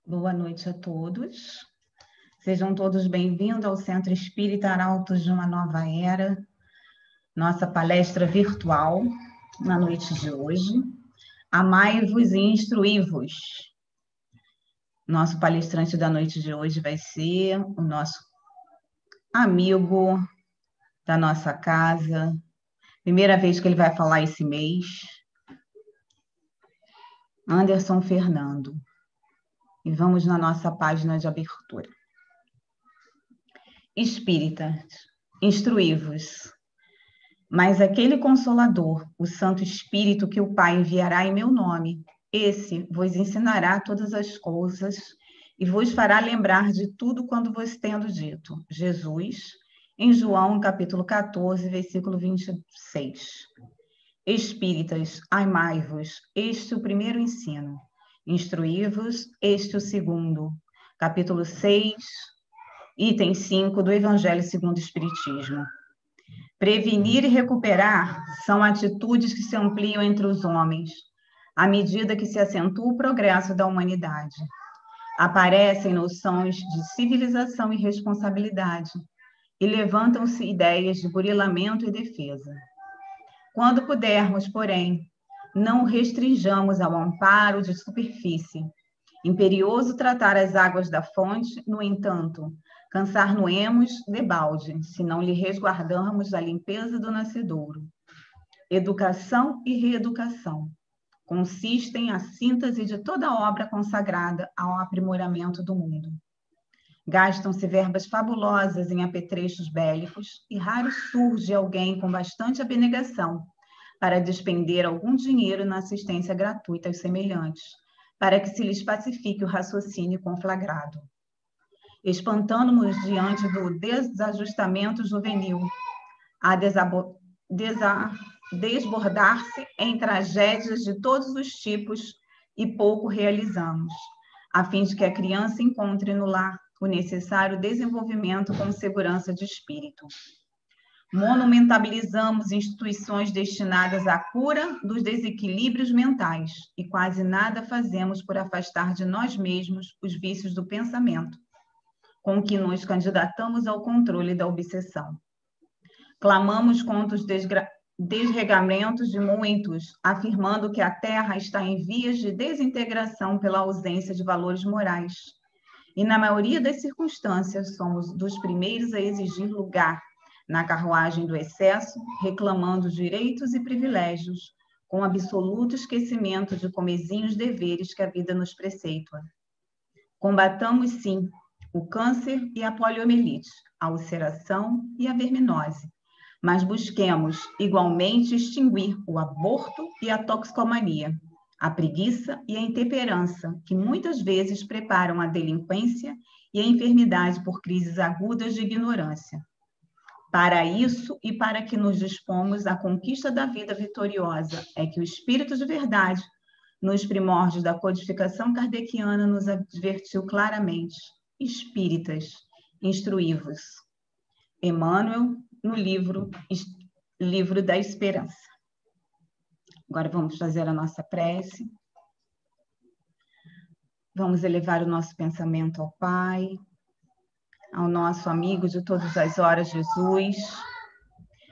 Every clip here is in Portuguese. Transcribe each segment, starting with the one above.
Boa noite a todos. Sejam todos bem-vindos ao Centro Espírita Arautos de uma Nova Era, nossa palestra virtual na noite de hoje. Amai-vos e instruí-vos. Nosso palestrante da noite de hoje vai ser o nosso amigo da nossa casa. Primeira vez que ele vai falar esse mês. Anderson Fernando. E vamos na nossa página de abertura. Espíritas, instruí-vos. Mas aquele Consolador, o Santo Espírito que o Pai enviará em meu nome, esse vos ensinará todas as coisas e vos fará lembrar de tudo quando vos tendo dito. Jesus, em João, capítulo 14, versículo 26. Espíritas, amai-vos, este o primeiro ensino. Instruí-vos, este o segundo. Capítulo 6, item 5 do Evangelho segundo o Espiritismo. Prevenir e recuperar são atitudes que se ampliam entre os homens, à medida que se acentua o progresso da humanidade. Aparecem noções de civilização e responsabilidade, e levantam-se ideias de burilamento e defesa. Quando pudermos, porém, não restringamos ao amparo de superfície. Imperioso tratar as águas da fonte, no entanto, cansar-nos-emos debalde, se não lhe resguardarmos a limpeza do nascedouro. Educação e reeducação consistem a síntese de toda obra consagrada ao aprimoramento do mundo. Gastam-se verbas fabulosas em apetrechos bélicos e raro surge alguém com bastante abnegação para despender algum dinheiro na assistência gratuita aos semelhantes, para que se lhes pacifique o raciocínio conflagrado. Espantando-nos diante do desajustamento juvenil, a desbordar-se em tragédias de todos os tipos e pouco realizamos, a fim de que a criança encontre no lar o necessário desenvolvimento com segurança de espírito. Monumentalizamos instituições destinadas à cura dos desequilíbrios mentais e quase nada fazemos por afastar de nós mesmos os vícios do pensamento, com que nos candidatamos ao controle da obsessão. Clamamos contra os desregamentos de muitos, afirmando que a Terra está em vias de desintegração pela ausência de valores morais. E, na maioria das circunstâncias, somos dos primeiros a exigir lugar na carruagem do excesso, reclamando direitos e privilégios, com absoluto esquecimento de comezinhos deveres que a vida nos preceitua. Combatamos, sim, o câncer e a poliomielite, a ulceração e a verminose, mas busquemos, igualmente, extinguir o aborto e a toxicomania, a preguiça e a intemperança, que muitas vezes preparam a delinquência e a enfermidade por crises agudas de ignorância. Para isso e para que nos dispomos à conquista da vida vitoriosa, é que o Espírito de Verdade, nos primórdios da codificação kardeciana, nos advertiu claramente: espíritas, instruí-vos. Emmanuel, no livro da Esperança. Agora vamos fazer a nossa prece. Vamos elevar o nosso pensamento ao Pai, ao nosso amigo de todas as horas, Jesus,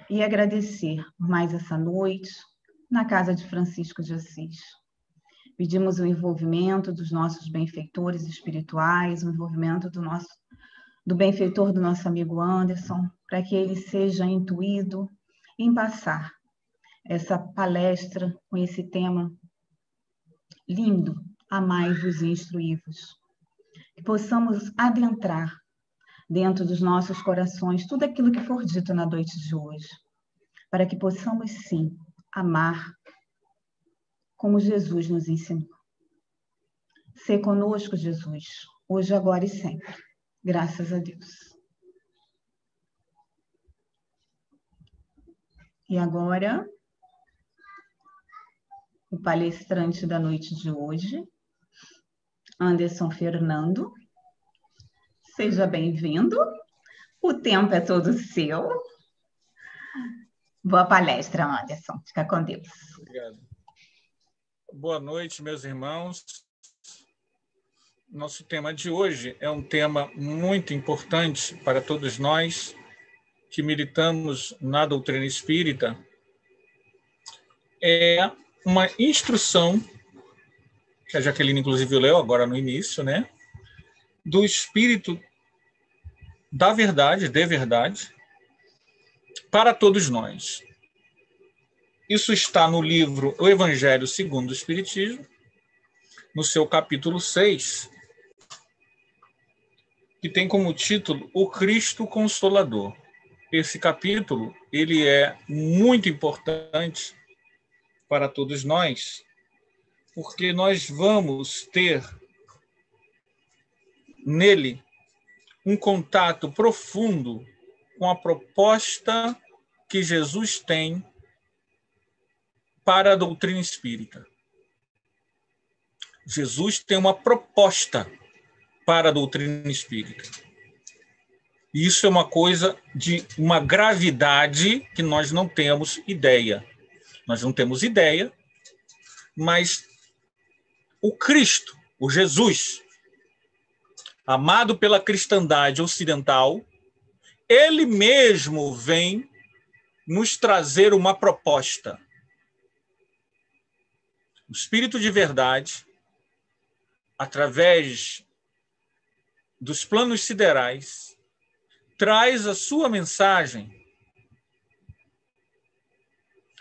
e agradecer mais essa noite na casa de Francisco de Assis. Pedimos o envolvimento dos nossos benfeitores espirituais, o envolvimento do benfeitor do nosso amigo Anderson, para que ele seja intuído em passar essa palestra com esse tema lindo, amai-vos e instruí-vos. Que possamos adentrar dentro dos nossos corações tudo aquilo que for dito na noite de hoje, para que possamos, sim, amar como Jesus nos ensinou. Sê conosco, Jesus, hoje, agora e sempre. Graças a Deus. E agora, o palestrante da noite de hoje, Anderson Fernando. Seja bem-vindo. O tempo é todo seu. Boa palestra, Anderson. Fica com Deus. Obrigado. Boa noite, meus irmãos. Nosso tema de hoje é um tema muito importante para todos nós que militamos na doutrina espírita. É uma instrução, que a Jaqueline, inclusive, leu agora no início, né? Do Espírito da verdade, de verdade, para todos nós. Isso está no livro O Evangelho segundo o Espiritismo, no seu capítulo 6, que tem como título O Cristo Consolador. Esse capítulo, ele é muito importante para todos nós, porque nós vamos ter nele um contato profundo com a proposta que Jesus tem para a doutrina espírita. Jesus tem uma proposta para a doutrina espírita. E isso é uma coisa de uma gravidade que nós não temos ideia. Nós não temos ideia, mas o Cristo, o Jesus, amado pela cristandade ocidental, ele mesmo vem nos trazer uma proposta. O Espírito de verdade, através dos planos siderais, traz a sua mensagem,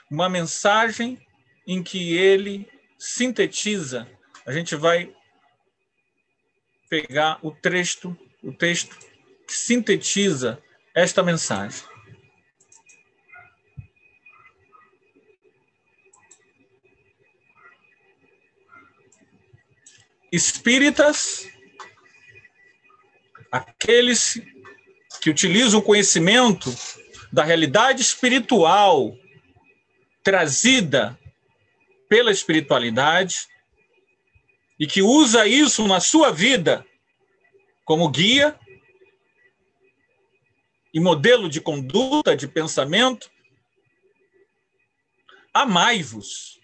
uma mensagem em que ele sintetiza. A gente vai pegar o texto que sintetiza esta mensagem. Espíritas, aqueles que utilizam o conhecimento da realidade espiritual trazida pela espiritualidade e que usa isso na sua vida como guia e modelo de conduta, de pensamento, amai-vos.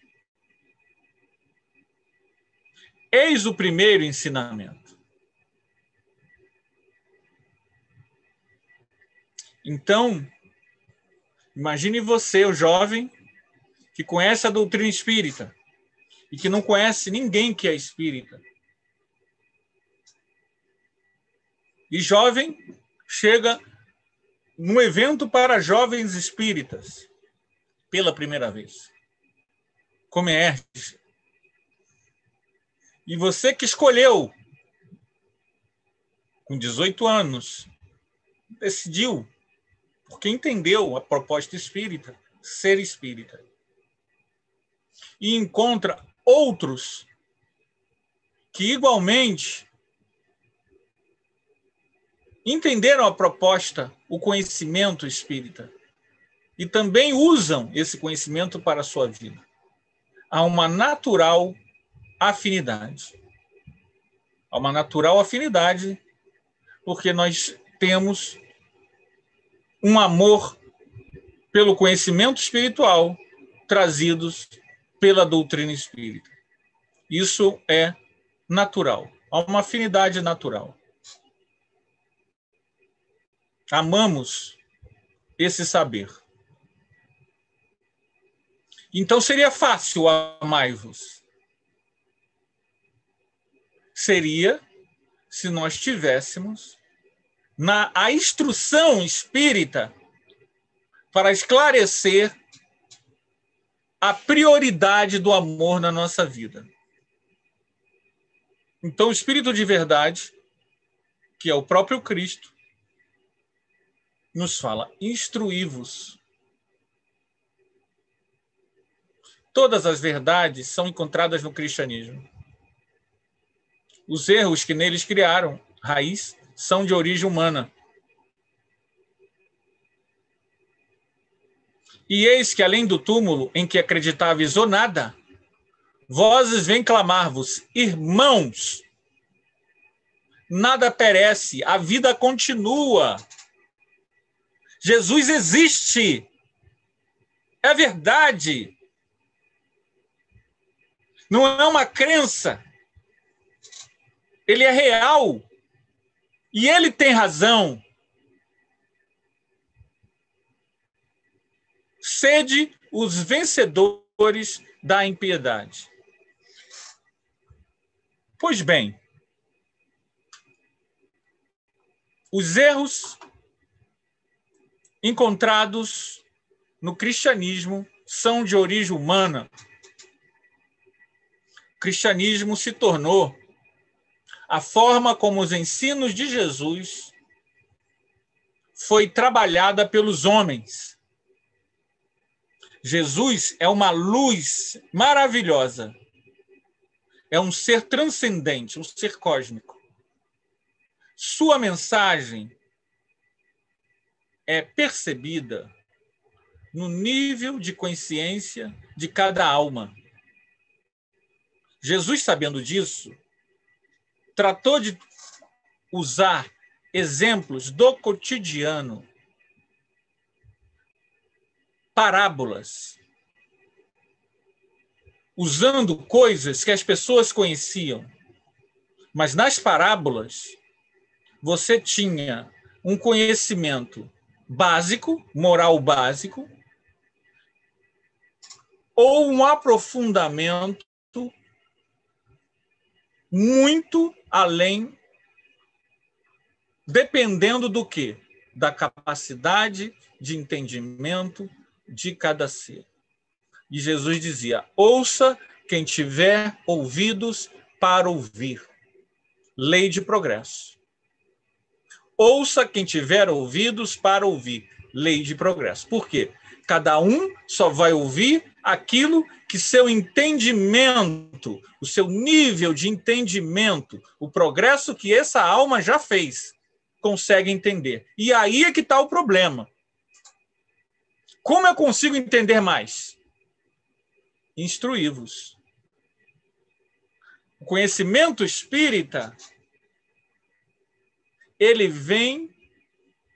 Eis o primeiro ensinamento. Então, imagine você, o jovem, que conhece a doutrina espírita e que não conhece ninguém que é espírita. E jovem chega num evento para jovens espíritas pela primeira vez. Comércio. E você que escolheu, com 18 anos, decidiu, porque entendeu a proposta espírita, ser espírita. E encontra outros que igualmente entenderam a proposta, o conhecimento espírita, e também usam esse conhecimento para a sua vida. Há uma natural afinidade. Há uma natural afinidade, porque nós temos um amor pelo conhecimento espiritual trazidos pela doutrina espírita. Isso é natural. Há uma afinidade natural. Amamos esse saber. Então seria fácil amai-vos. Seria se nós tivéssemos a instrução espírita para esclarecer a prioridade do amor na nossa vida. Então, o Espírito de verdade, que é o próprio Cristo, nos fala: instruí-vos. Todas as verdades são encontradas no cristianismo. Os erros que neles criaram raiz são de origem humana. E eis que, além do túmulo em que acreditáveis ou nada, vozes vêm clamar-vos: irmãos, nada perece, a vida continua. Jesus existe. É verdade. Não é uma crença. ele é real e ele tem razão. Sede os vencedores da impiedade. Pois bem, os erros encontrados no cristianismo são de origem humana. O cristianismo se tornou a forma como os ensinos de Jesus foi trabalhada pelos homens. Jesus é uma luz maravilhosa. É um ser transcendente, um ser cósmico. Sua mensagem é percebida no nível de consciência de cada alma. Jesus, sabendo disso, tratou de usar exemplos do cotidiano, parábolas, usando coisas que as pessoas conheciam. Mas nas parábolas, você tinha um conhecimento básico, moral básico, ou um aprofundamento muito além, dependendo do quê? Da capacidade de entendimento de cada ser. E Jesus dizia: ouça quem tiver ouvidos para ouvir. Lei de progresso. Ouça quem tiver ouvidos para ouvir. Lei de progresso. Por quê? Cada um só vai ouvir aquilo que seu entendimento, o seu nível de entendimento, o progresso que essa alma já fez, consegue entender. E aí é que está o problema. Como eu consigo entender mais? Instruí-vos. O conhecimento espírita, ele vem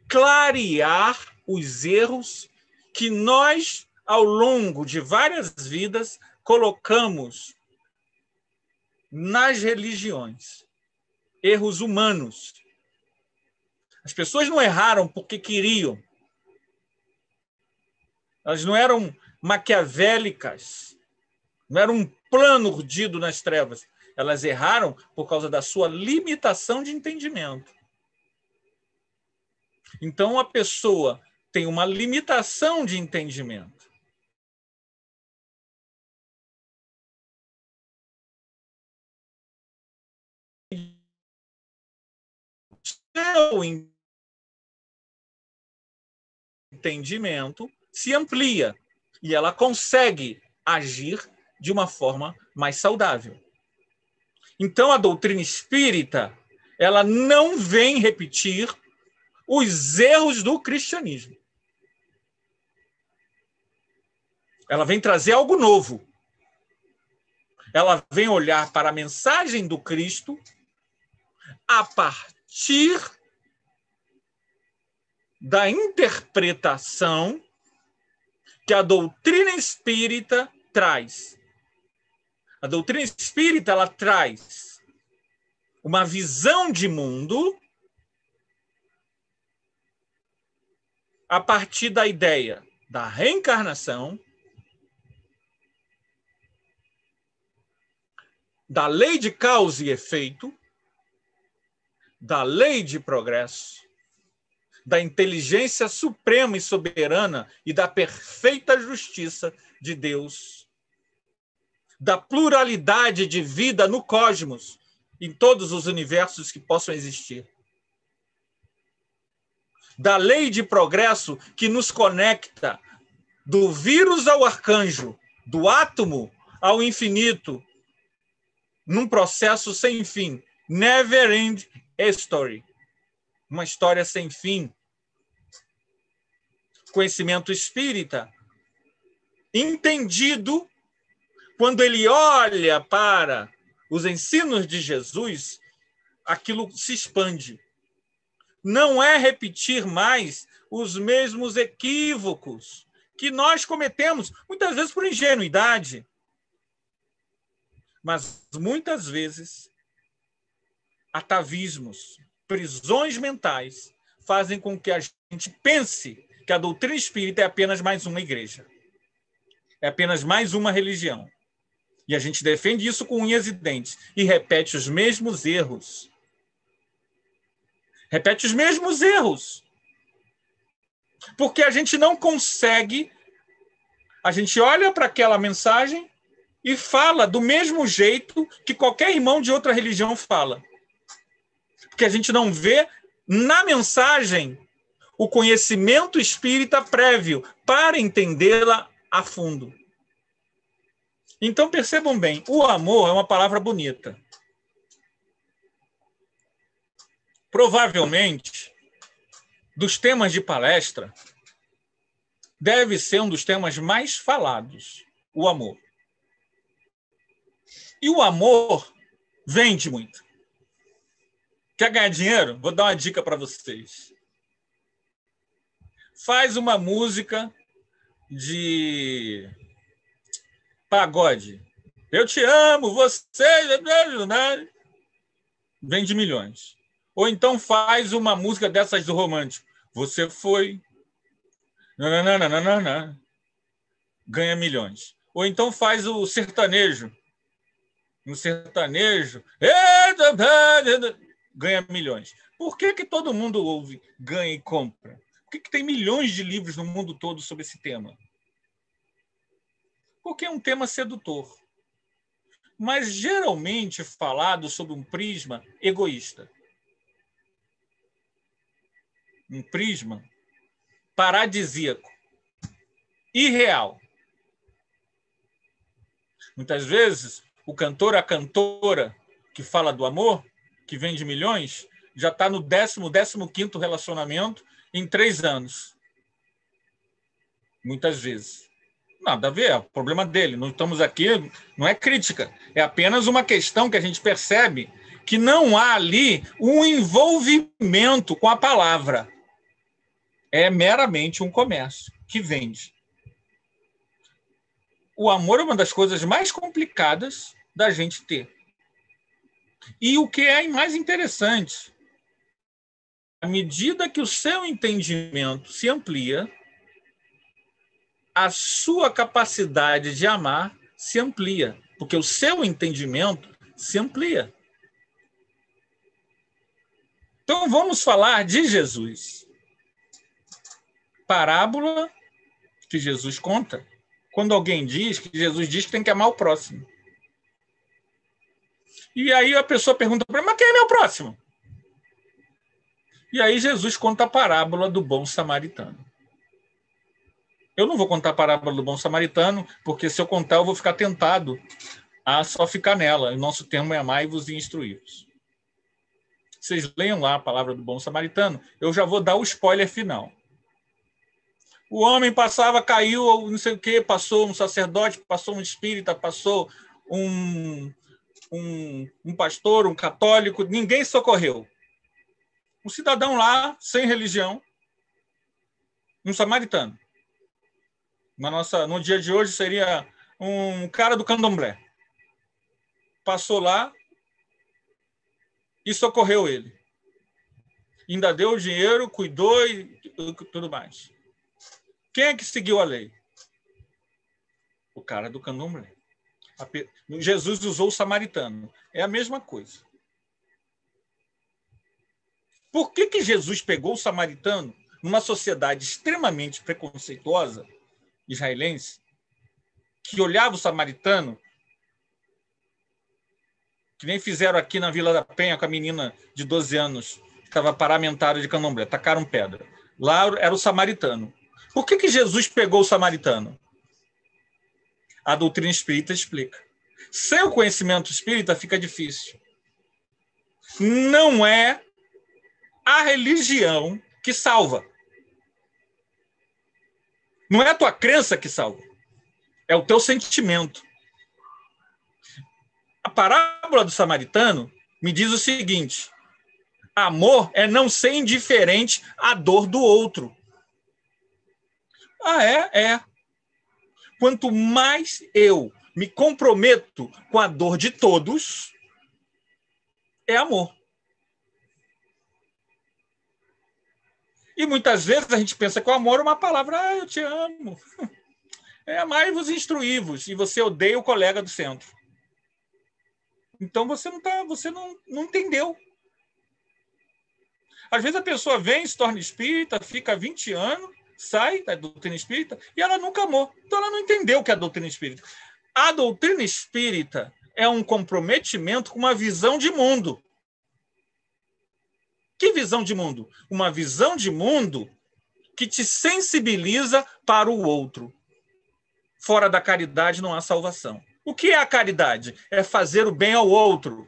clarear os erros que nós, ao longo de várias vidas, colocamos nas religiões. Erros humanos. As pessoas não erraram porque queriam. Elas não eram maquiavélicas. Não era um plano urdido nas trevas. Elas erraram por causa da sua limitação de entendimento. Então, a pessoa tem uma limitação de entendimento. O entendimento se amplia e ela consegue agir de uma forma mais saudável. Então, a doutrina espírita, ela não vem repetir os erros do cristianismo. Ela vem trazer algo novo. Ela vem olhar para a mensagem do Cristo a partir da interpretação que a doutrina espírita traz. A doutrina espírita, ela traz uma visão de mundo a partir da ideia da reencarnação, da lei de causa e efeito, da lei de progresso, da inteligência suprema e soberana e da perfeita justiça de Deus, da pluralidade de vida no cosmos, em todos os universos que possam existir, da lei de progresso que nos conecta do vírus ao arcanjo, do átomo ao infinito, num processo sem fim, never end story, uma história sem fim. Conhecimento espírita, entendido quando ele olha para os ensinos de Jesus, aquilo se expande. Não é repetir mais os mesmos equívocos que nós cometemos, muitas vezes por ingenuidade, mas muitas vezes atavismos, prisões mentais, fazem com que a gente pense que a doutrina espírita é apenas mais uma igreja. É apenas mais uma religião. E a gente defende isso com unhas e dentes e repete os mesmos erros. Repete os mesmos erros. Porque a gente não consegue... A gente olha para aquela mensagem e fala do mesmo jeito que qualquer irmão de outra religião fala. Porque a gente não vê na mensagem o conhecimento espírita prévio para entendê-la a fundo. Então, percebam bem, o amor é uma palavra bonita. Provavelmente, dos temas de palestra, deve ser um dos temas mais falados, o amor. E o amor vende muito. Quer ganhar dinheiro? Vou dar uma dica para vocês. Faz uma música de pagode. Eu te amo, você... Vende milhões. Ou então faz uma música dessas do romântico. Você foi... Nananana. Ganha milhões. Ou então faz o sertanejo. No sertanejo... Ganha milhões. Por que todo mundo ouve, ganha e compra? Por que tem milhões de livros no mundo todo sobre esse tema? Porque é um tema sedutor, mas geralmente falado sob um prisma egoísta. Um prisma paradisíaco, irreal. Muitas vezes, o cantor, a cantora que fala do amor, que vende milhões, já está no 15º relacionamento em 3 anos. Muitas vezes. Nada a ver, é o problema dele. Não estamos aqui, não é crítica. É apenas uma questão que a gente percebe que não há ali um envolvimento com a palavra. É meramente um comércio que vende. O amor é uma das coisas mais complicadas da gente ter. E o que é mais interessante, à medida que o seu entendimento se amplia, a sua capacidade de amar se amplia, porque o seu entendimento se amplia. Então, vamos falar de Jesus. Parábola que Jesus conta, quando alguém diz que Jesus diz que tem que amar o próximo. E aí a pessoa pergunta para ele, mas quem é meu próximo? E aí Jesus conta a parábola do bom samaritano. Eu não vou contar a parábola do bom samaritano, porque se eu contar eu vou ficar tentado a só ficar nela. O nosso termo é amai-vos e instruí-vos. Vocês leiam lá a palavra do bom samaritano, eu já vou dar o spoiler final. O homem passava, caiu, não sei o quê, passou um sacerdote, passou um espírita, passou um pastor, um católico, ninguém socorreu. Um cidadão lá, sem religião, um samaritano. No dia de hoje seria um cara do candomblé. Passou lá e socorreu ele. Ainda deu o dinheiro, cuidou e tudo mais. Quem é que seguiu a lei? O cara do candomblé. Jesus usou o samaritano. É a mesma coisa. Por que Jesus pegou o samaritano numa sociedade extremamente preconceituosa, israelense, que olhava o samaritano, que nem fizeram aqui na Vila da Penha com a menina de 12 anos, que estava paramentada de candomblé, tacaram pedra. Lá era o samaritano. Por que Jesus pegou o samaritano? A doutrina espírita explica. Sem o conhecimento espírita fica difícil. Não é a religião que salva. Não é a tua crença que salva. É o teu sentimento. A parábola do samaritano me diz o seguinte: amor é não ser indiferente à dor do outro. É. Quanto mais eu me comprometo com a dor de todos, é amor. E muitas vezes a gente pensa que o amor é uma palavra, eu te amo. Amai-vos e instruí-vos, e você odeia o colega do centro. Então você não entendeu. Às vezes a pessoa vem, se torna espírita, fica 20 anos, sai da doutrina espírita e ela nunca amou. Então ela não entendeu o que é a doutrina espírita. A doutrina espírita é um comprometimento com uma visão de mundo. Que visão de mundo? Uma visão de mundo que te sensibiliza para o outro. Fora da caridade não há salvação. O que é a caridade? É fazer o bem ao outro.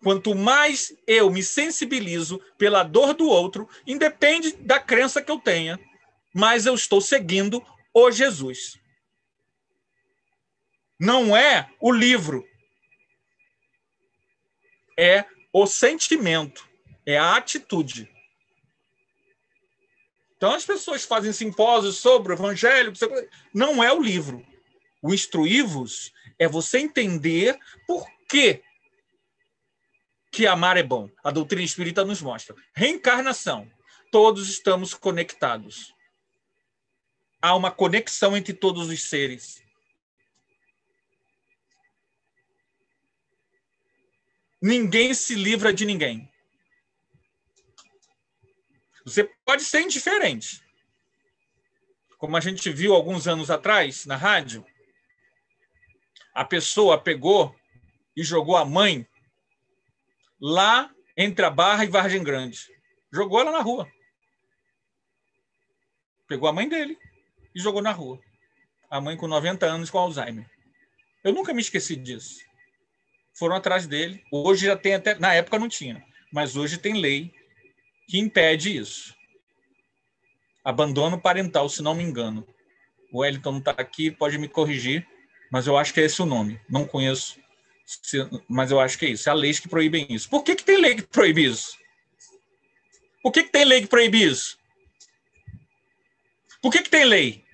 Quanto mais eu me sensibilizo pela dor do outro, independe da crença que eu tenha, mais eu estou seguindo o Jesus. Não é o livro, é o sentimento, é a atitude. Então as pessoas fazem simpósios sobre o evangelho, não é o livro. O instruí-vos é você entender por que amar é bom. A doutrina espírita nos mostra. Reencarnação. Todos estamos conectados. Há uma conexão entre todos os seres. Ninguém se livra de ninguém. Você pode ser indiferente. Como a gente viu alguns anos atrás, na rádio, a pessoa pegou e jogou a mãe lá entre a Barra e Vargem Grande. Jogou ela na rua. Pegou a mãe dele e jogou na rua. A mãe com 90 anos com Alzheimer. Eu nunca me esqueci disso. Foram atrás dele. Hoje já tem até... Na época não tinha. Mas hoje tem lei que impede isso. Abandono parental, se não me engano. O Wellington não está aqui, pode me corrigir, mas eu acho que é esse o nome. Não conheço, mas eu acho que é isso. Há leis que proíbem isso. Por que tem lei que proíbe isso? Por que tem lei que proíbe isso? Por que tem lei?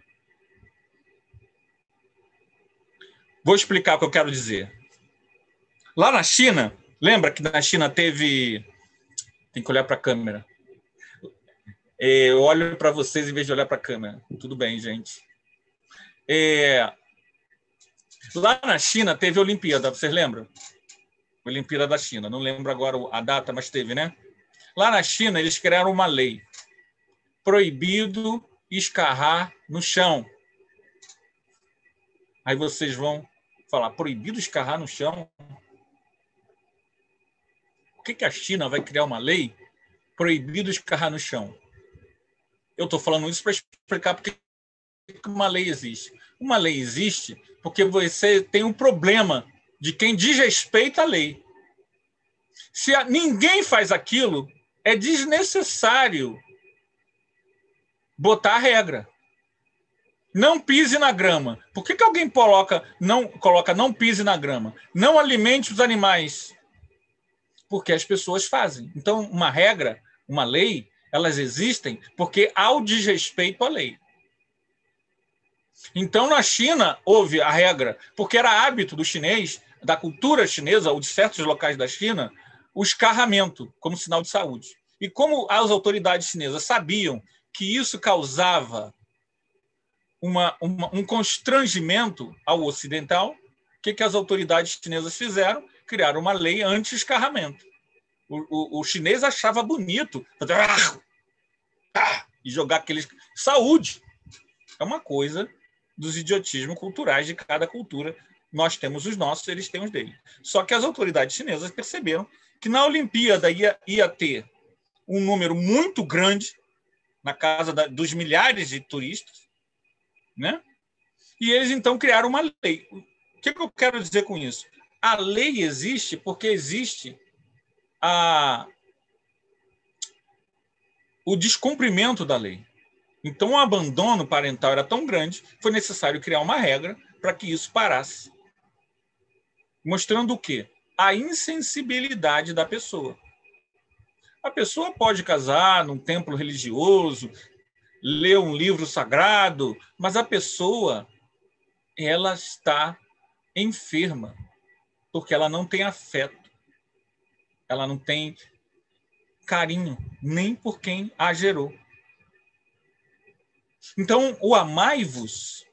Vou explicar o que eu quero dizer. Lá na China, lembra que na China teve... Tem que olhar para a câmera. Eu olho para vocês em vez de olhar para a câmera. Tudo bem, gente. Lá na China teve a Olimpíada, vocês lembram? Olimpíada da China. Não lembro agora a data, mas teve, né? Lá na China, eles criaram uma lei. Proibido escarrar no chão. Aí vocês vão falar, proibido escarrar no chão? Por que a China vai criar uma lei proibido escarrar no chão? Eu estou falando isso para explicar por que uma lei existe. Uma lei existe porque você tem um problema de quem desrespeita a lei. Se ninguém faz aquilo, é desnecessário botar a regra. Não pise na grama. Por que alguém coloca não pise na grama? Não alimente os animais. Porque as pessoas fazem. Então, uma regra, uma lei, elas existem porque há o desrespeito à lei. Então, na China, houve a regra, porque era hábito do chinês, da cultura chinesa, ou de certos locais da China, o escarramento como sinal de saúde. E como as autoridades chinesas sabiam que isso causava um constrangimento ao ocidental, o que as autoridades chinesas fizeram? Criaram uma lei anti-escarramento. O chinês achava bonito e jogar aqueles... Saúde! É uma coisa dos idiotismos culturais de cada cultura. Nós temos os nossos, eles têm os deles. Só que as autoridades chinesas perceberam que na Olimpíada ia ter um número muito grande, na casa dos milhares de turistas, né? E eles, então, criaram uma lei. O que eu quero dizer com isso? A lei existe porque existe o descumprimento da lei. Então, o abandono parental era tão grande, foi necessário criar uma regra para que isso parasse. Mostrando o quê? A insensibilidade da pessoa. A pessoa pode casar num templo religioso, ler um livro sagrado, mas a pessoa, ela está enferma, porque ela não tem afeto. Ela não tem carinho, nem por quem a gerou. Então, o amai-vos,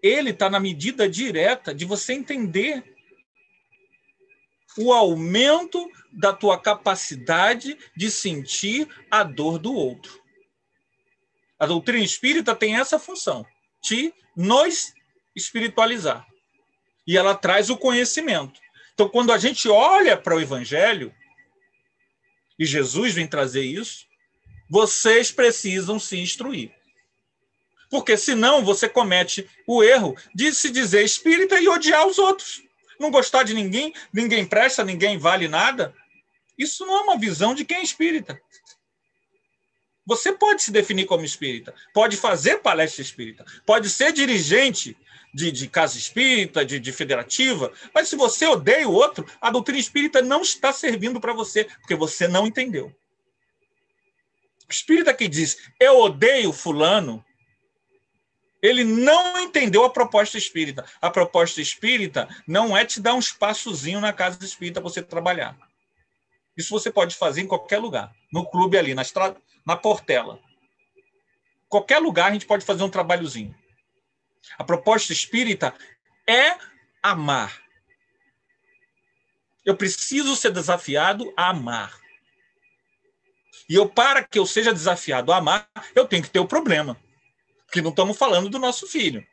ele está na medida direta de você entender o aumento da tua capacidade de sentir a dor do outro. A doutrina espírita tem essa função, de nos espiritualizar. E ela traz o conhecimento. Então, quando a gente olha para o Evangelho, e Jesus vem trazer isso, vocês precisam se instruir. Porque senão você comete o erro de se dizer espírita e odiar os outros. Não gostar de ninguém, ninguém presta, ninguém vale nada. Isso não é uma visão de quem é espírita. Você pode se definir como espírita, pode fazer palestra espírita, pode ser dirigente de casa espírita, de federativa, mas se você odeia o outro, a doutrina espírita não está servindo para você, porque você não entendeu. O espírita que diz, eu odeio fulano, ele não entendeu a proposta espírita. A proposta espírita não é te dar um espaçozinho na casa espírita para você trabalhar. Isso você pode fazer em qualquer lugar. No clube ali, na Portela. Qualquer lugar a gente pode fazer um trabalhozinho. A proposta espírita é amar. Eu preciso ser desafiado a amar. E para que eu seja desafiado a amar, eu tenho que ter o problema. Porque não estamos falando do nosso filho.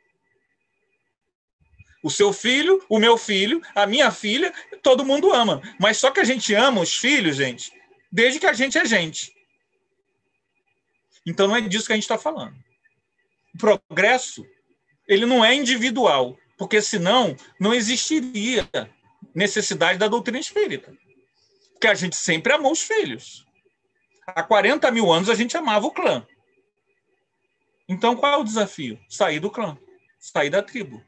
O seu filho, o meu filho, a minha filha, todo mundo ama. Mas só que a gente ama os filhos, gente, desde que a gente é gente. Então não é disso que a gente está falando. O progresso, ele não é individual, porque senão não existiria necessidade da doutrina espírita. Porque a gente sempre amou os filhos. Há 40 mil anos a gente amava o clã. Então, qual é o desafio? Sair do clã, sair da tribo.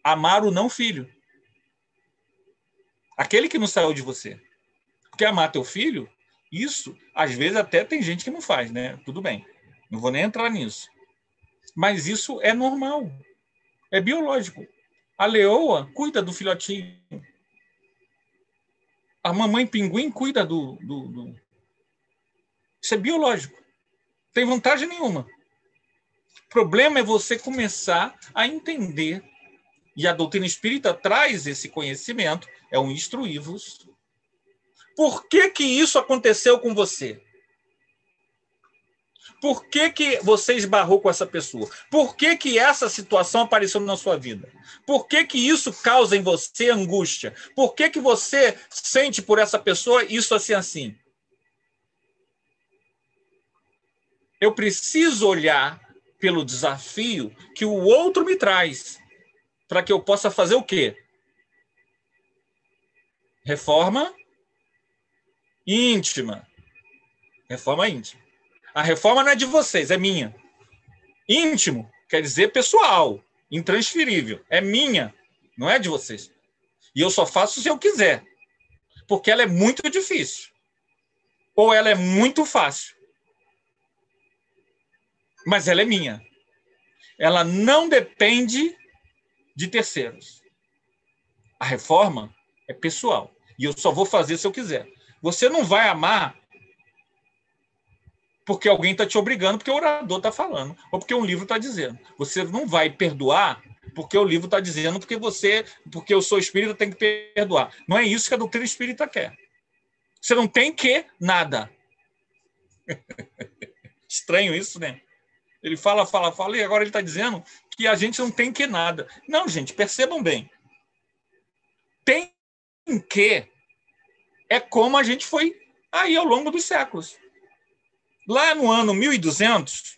Amar o não filho. Aquele que não saiu de você. Porque amar teu filho, isso, às vezes, até tem gente que não faz, né? Tudo bem. Não vou nem entrar nisso. Mas isso é normal. É biológico. A leoa cuida do filhotinho. A mamãe pinguim cuida do... Isso é biológico. Não tem vantagem nenhuma. O problema é você começar a entender. E a doutrina espírita traz esse conhecimento, é um instruí-vos. Por que isso aconteceu com você? Por que você esbarrou com essa pessoa? Por que essa situação apareceu na sua vida? Por que isso causa em você angústia? Por que você sente por essa pessoa isso assim? Eu preciso olhar pelo desafio que o outro me traz, para que eu possa fazer o quê? Reforma íntima. Reforma íntima. A reforma não é de vocês, é minha. Íntimo quer dizer pessoal, intransferível. É minha, não é de vocês. E eu só faço se eu quiser, porque ela é muito difícil. Ou ela é muito fácil. Mas ela é minha. Ela não depende de terceiros. A reforma é pessoal. E eu só vou fazer se eu quiser. Você não vai amar porque alguém está te obrigando, porque o orador está falando, ou porque um livro está dizendo. Você não vai perdoar porque o livro está dizendo, porque eu sou espírita, tem que perdoar. Não é isso que a doutrina espírita quer. Você não tem que nada. Estranho isso, né? Ele fala, e agora ele está dizendo que a gente não tem que nada. Não, gente, percebam bem. Tem que é como a gente foi aí ao longo dos séculos. Lá no ano 1200,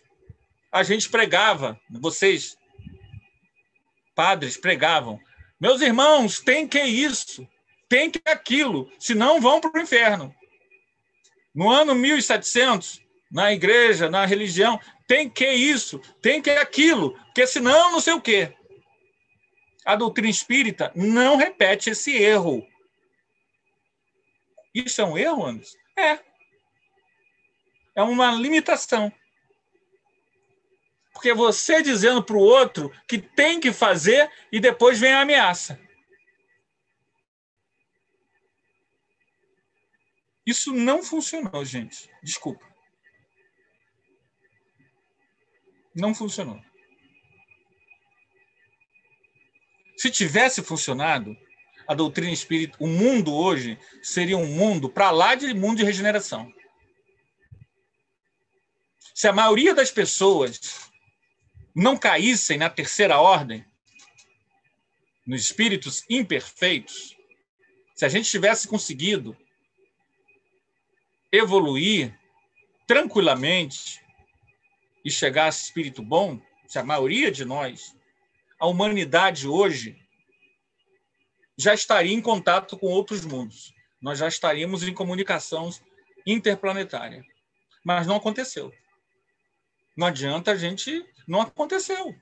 a gente pregava, vocês, padres, pregavam, meus irmãos, tem que isso, tem que aquilo, senão vão para o inferno. No ano 1700, na igreja, na religião, tem que isso, tem que aquilo, porque senão não sei o quê. A doutrina espírita não repete esse erro. Isso é um erro, Anderson? É uma limitação. Porque você dizendo para o outro que tem que fazer e depois vem a ameaça. Isso não funcionou, gente. Desculpa. Não funcionou. Se tivesse funcionado, a doutrina espírita, o mundo hoje seria um mundo para lá de mundo de regeneração. Se a maioria das pessoas não caíssem na terceira ordem, nos espíritos imperfeitos, se a gente tivesse conseguido evoluir tranquilamente e chegar a esse espírito bom, se a maioria de nós, a humanidade hoje já estaria em contato com outros mundos. Nós já estaríamos em comunicação interplanetária. Mas não aconteceu. Não adianta a gente... Não aconteceu.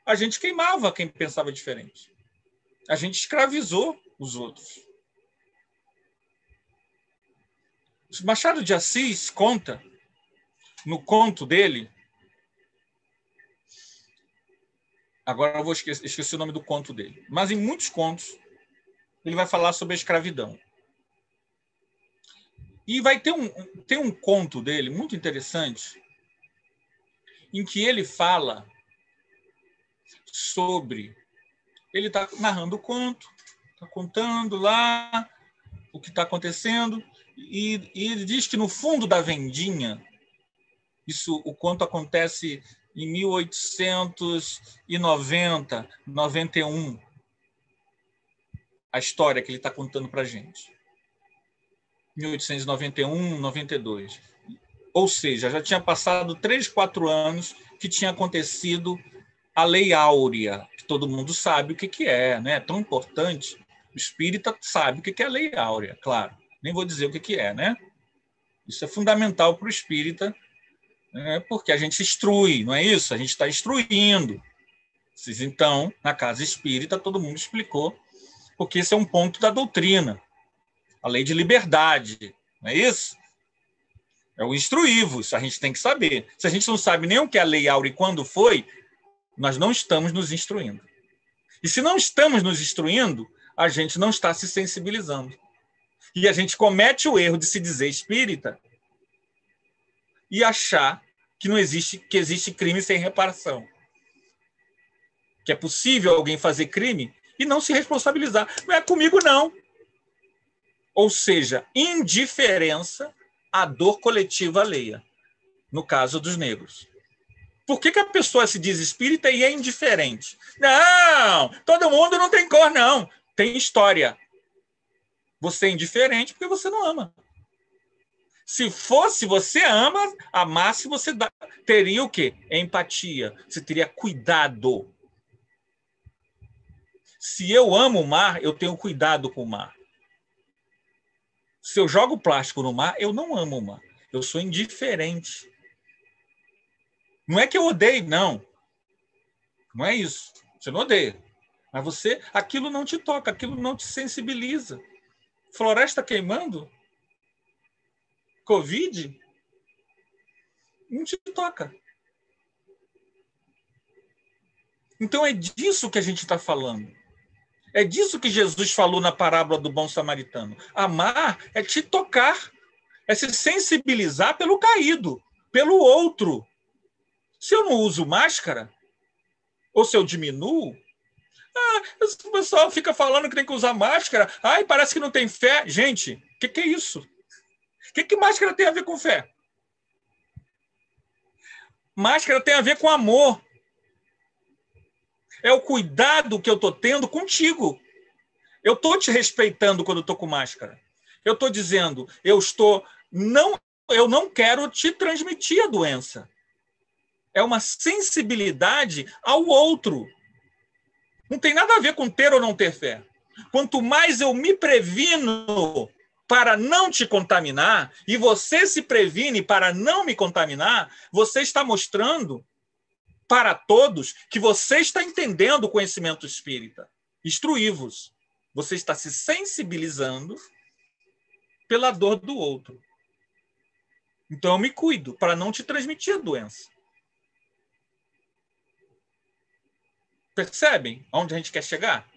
A gente queimava quem pensava diferente. A gente escravizou os outros. Machado de Assis conta, no conto dele... Agora eu vou esqueci o nome do conto dele. Mas em muitos contos, ele vai falar sobre a escravidão. E vai ter um conto dele muito interessante, em que ele fala sobre... Ele está narrando o conto, está contando lá o que está acontecendo, e ele diz que no fundo da vendinha, o conto acontece em 1890, 91, a história que ele está contando para a gente. 1891, 92. Ou seja, já tinha passado 3, 4 anos que tinha acontecido a Lei Áurea, que todo mundo sabe o que é, né? É tão importante. O espírita sabe o que é a Lei Áurea, claro. Nem vou dizer o que é, né? Isso é fundamental para o espírita, né? Porque a gente instrui, não é isso? A gente está instruindo. Então, na casa espírita, todo mundo explicou, porque esse é um ponto da doutrina. A lei de liberdade, não é isso? É o instruí-vos, a gente tem que saber. Se a gente não sabe nem o que é a Lei Áurea e quando foi, nós não estamos nos instruindo. E se não estamos nos instruindo, a gente não está se sensibilizando. E a gente comete o erro de se dizer espírita e achar que existe crime sem reparação. Que é possível alguém fazer crime e não se responsabilizar. Não é comigo, não. Ou seja, indiferença à dor coletiva alheia, no caso dos negros. Por que a pessoa se diz espírita e é indiferente? Não, todo mundo não tem cor, não. Tem história. Você é indiferente porque você não ama. Se fosse você amasse, você teria o quê? Empatia. Você teria cuidado. Se eu amo o mar, eu tenho cuidado com o mar. Se eu jogo plástico no mar, eu não amo o mar. Eu sou indiferente. Não é que eu odeio, não. Não é isso. Você não odeia. Mas aquilo não te toca, aquilo não te sensibiliza. Floresta queimando? Covid? Não te toca. Então é disso que a gente está falando. É disso que Jesus falou na parábola do bom samaritano. Amar é te tocar, é se sensibilizar pelo caído, pelo outro. Se eu não uso máscara, ou se eu diminuo, o pessoal fica falando que tem que usar máscara. Ai, parece que não tem fé. Gente, o que é isso? O que máscara tem a ver com fé? Máscara tem a ver com amor. É o cuidado que eu estou tendo contigo. Eu estou te respeitando quando estou com máscara. Eu estou dizendo, eu não quero te transmitir a doença. É uma sensibilidade ao outro. Não tem nada a ver com ter ou não ter fé. Quanto mais eu me previno para não te contaminar, e você se previne para não me contaminar, você está mostrando para todos que você está entendendo o conhecimento espírita. Instruí-vos. Você está se sensibilizando pela dor do outro. Então eu me cuido para não te transmitir a doença. Percebem aonde a gente quer chegar?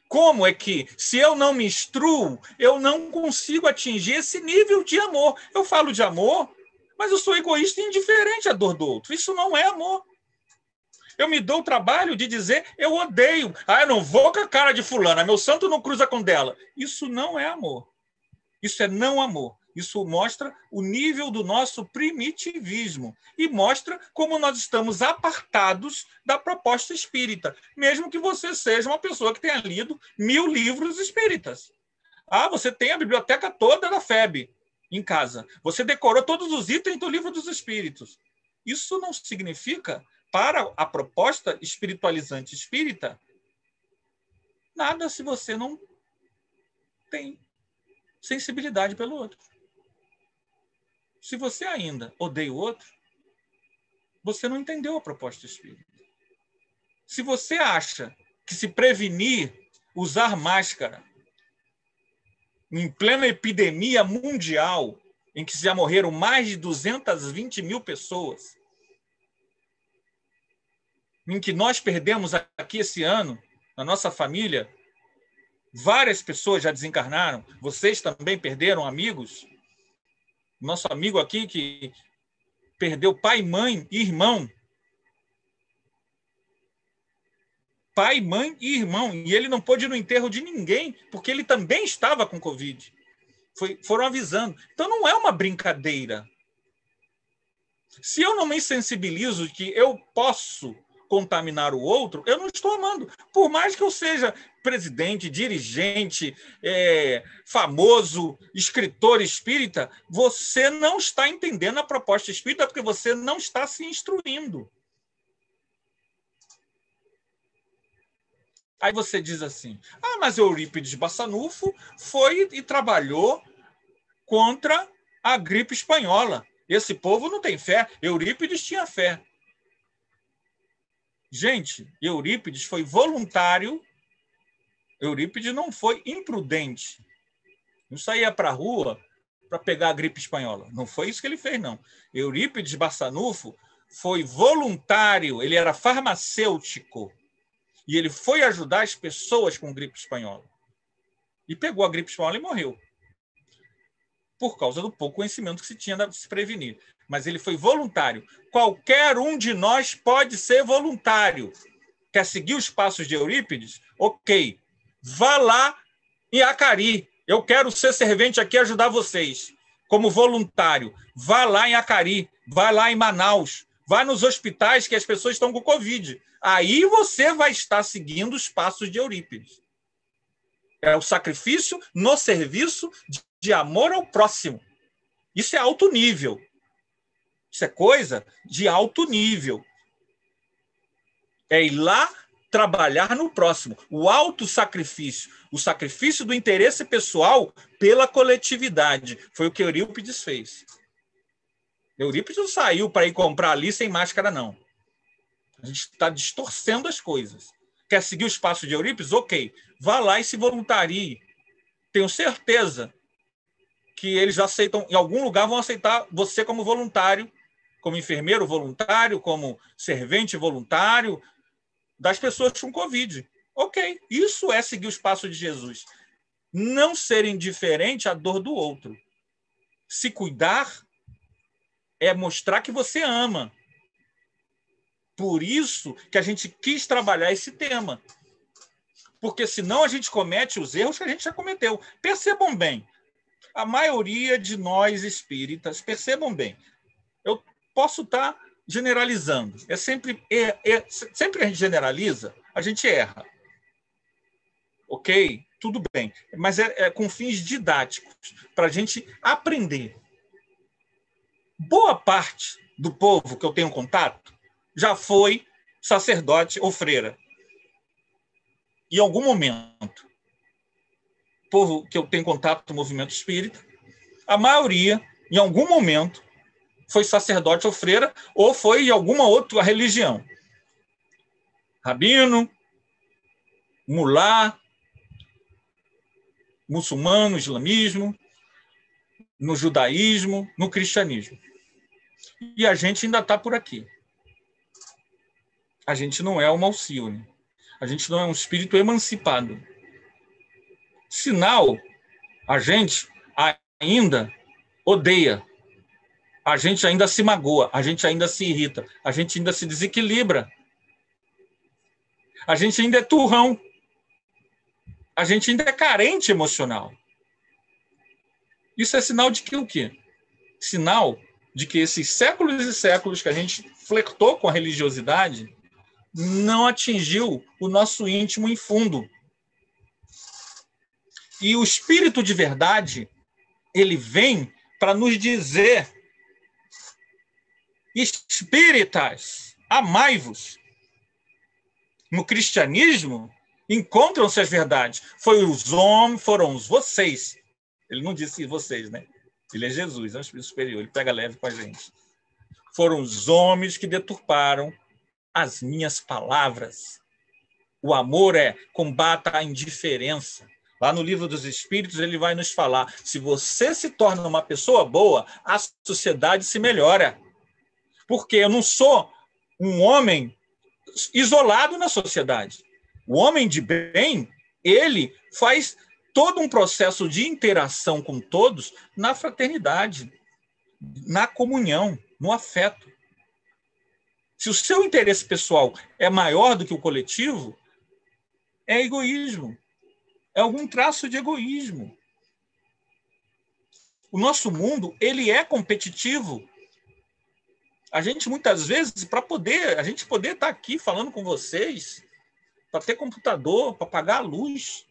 Como é que, se eu não me instruo, eu não consigo atingir esse nível de amor? Eu falo de amor, mas eu sou egoísta e indiferente à dor do outro. Isso não é amor. Eu me dou o trabalho de dizer, eu odeio. Eu não vou com a cara de fulana, meu santo não cruza com dela. Isso não é amor. Isso é não amor. Isso mostra o nível do nosso primitivismo e mostra como nós estamos apartados da proposta espírita, mesmo que você seja uma pessoa que tenha lido 1000 livros espíritas. Você tem a biblioteca toda da FEB em casa. Você decorou todos os itens do Livro dos Espíritos. Isso não significa, para a proposta espiritualizante espírita, nada se você não tem sensibilidade pelo outro. Se você ainda odeia o outro, você não entendeu a proposta espírita. Se você acha que se prevenir, usar máscara, em plena epidemia mundial, em que já morreram mais de 220 mil pessoas, em que nós perdemos aqui esse ano, na nossa família, várias pessoas já desencarnaram, vocês também perderam amigos. Nosso amigo aqui que perdeu pai, mãe e irmão. Pai, mãe e irmão. E ele não pôde ir no enterro de ninguém, porque ele também estava com Covid. Foram avisando. Então, não é uma brincadeira. Se eu não me sensibilizo que eu posso contaminar o outro, eu não estou amando. Por mais que eu seja presidente, dirigente, famoso, escritor espírita, você não está entendendo a proposta espírita porque você não está se instruindo. Aí você diz assim, mas Eurípides Bassanufo foi e trabalhou contra a gripe espanhola. Esse povo não tem fé. Eurípides tinha fé. Gente, Eurípides foi voluntário. Eurípides não foi imprudente. Não saía para a rua para pegar a gripe espanhola. Não foi isso que ele fez, não. Eurípides Bassanufo foi voluntário. Ele era farmacêutico. E ele foi ajudar as pessoas com gripe espanhola. E pegou a gripe espanhola e morreu. Por causa do pouco conhecimento que se tinha de se prevenir. Mas ele foi voluntário. Qualquer um de nós pode ser voluntário. Quer seguir os passos de Eurípides? Ok. Vá lá em Acari. Eu quero ser servente aqui e ajudar vocês. Como voluntário. Vá lá em Acari. Vá lá em Manaus. Vá nos hospitais que as pessoas estão com Covid. Aí você vai estar seguindo os passos de Eurípides. É o sacrifício no serviço de amor ao próximo. Isso é alto nível. Isso é coisa de alto nível. É ir lá trabalhar no próximo. O autossacrifício, o sacrifício do interesse pessoal pela coletividade. Foi o que Eurípides fez. Eurípides não saiu para ir comprar ali sem máscara, não. A gente está distorcendo as coisas. Quer seguir os passos de Eurípides? Ok. Vá lá e se voluntarie. Tenho certeza que eles aceitam, em algum lugar vão aceitar você como voluntário, como enfermeiro voluntário, como servente voluntário das pessoas com Covid. Ok. Isso é seguir os passos de Jesus. Não ser indiferente à dor do outro. Se cuidar é mostrar que você ama. Por isso que a gente quis trabalhar esse tema. Porque senão a gente comete os erros que a gente já cometeu. Percebam bem, a maioria de nós espíritas, percebam bem, eu posso estar generalizando. Sempre que a gente generaliza, a gente erra. Ok? Tudo bem. Mas é com fins didáticos, para a gente aprender. Boa parte do povo que eu tenho contato já foi sacerdote ou freira. Em algum momento, o povo que eu tenho contato no movimento espírita, a maioria, em algum momento, foi sacerdote ou freira ou foi de alguma outra religião. Rabino, mulá, muçulmano, islamismo, no judaísmo, no cristianismo. E a gente ainda está por aqui. A gente não é uma Alcione. A gente não é um espírito emancipado. Sinal, a gente ainda odeia, a gente ainda se magoa, a gente ainda se irrita, a gente ainda se desequilibra, a gente ainda é turrão, a gente ainda é carente emocional. Isso é sinal de que o quê? Sinal de que esses séculos e séculos que a gente flertou com a religiosidade não atingiu o nosso íntimo em fundo. E o Espírito de verdade, ele vem para nos dizer: espíritas, amai-vos. No cristianismo, encontram-se as verdades. Foram os vocês. Ele não disse vocês, né? Ele é Jesus, é um Espírito superior, ele pega leve com a gente. Foram os homens que deturparam as minhas palavras. O amor combata a indiferença. Lá no Livro dos Espíritos, ele vai nos falar: se você se torna uma pessoa boa, a sociedade se melhora. Porque eu não sou um homem isolado na sociedade. O homem de bem, ele faz todo um processo de interação com todos na fraternidade, na comunhão, no afeto. Se o seu interesse pessoal é maior do que o coletivo, é egoísmo. É algum traço de egoísmo. O nosso mundo, ele é competitivo. A gente, muitas vezes, para a gente poder estar aqui falando com vocês, para ter computador, para pagar a luz,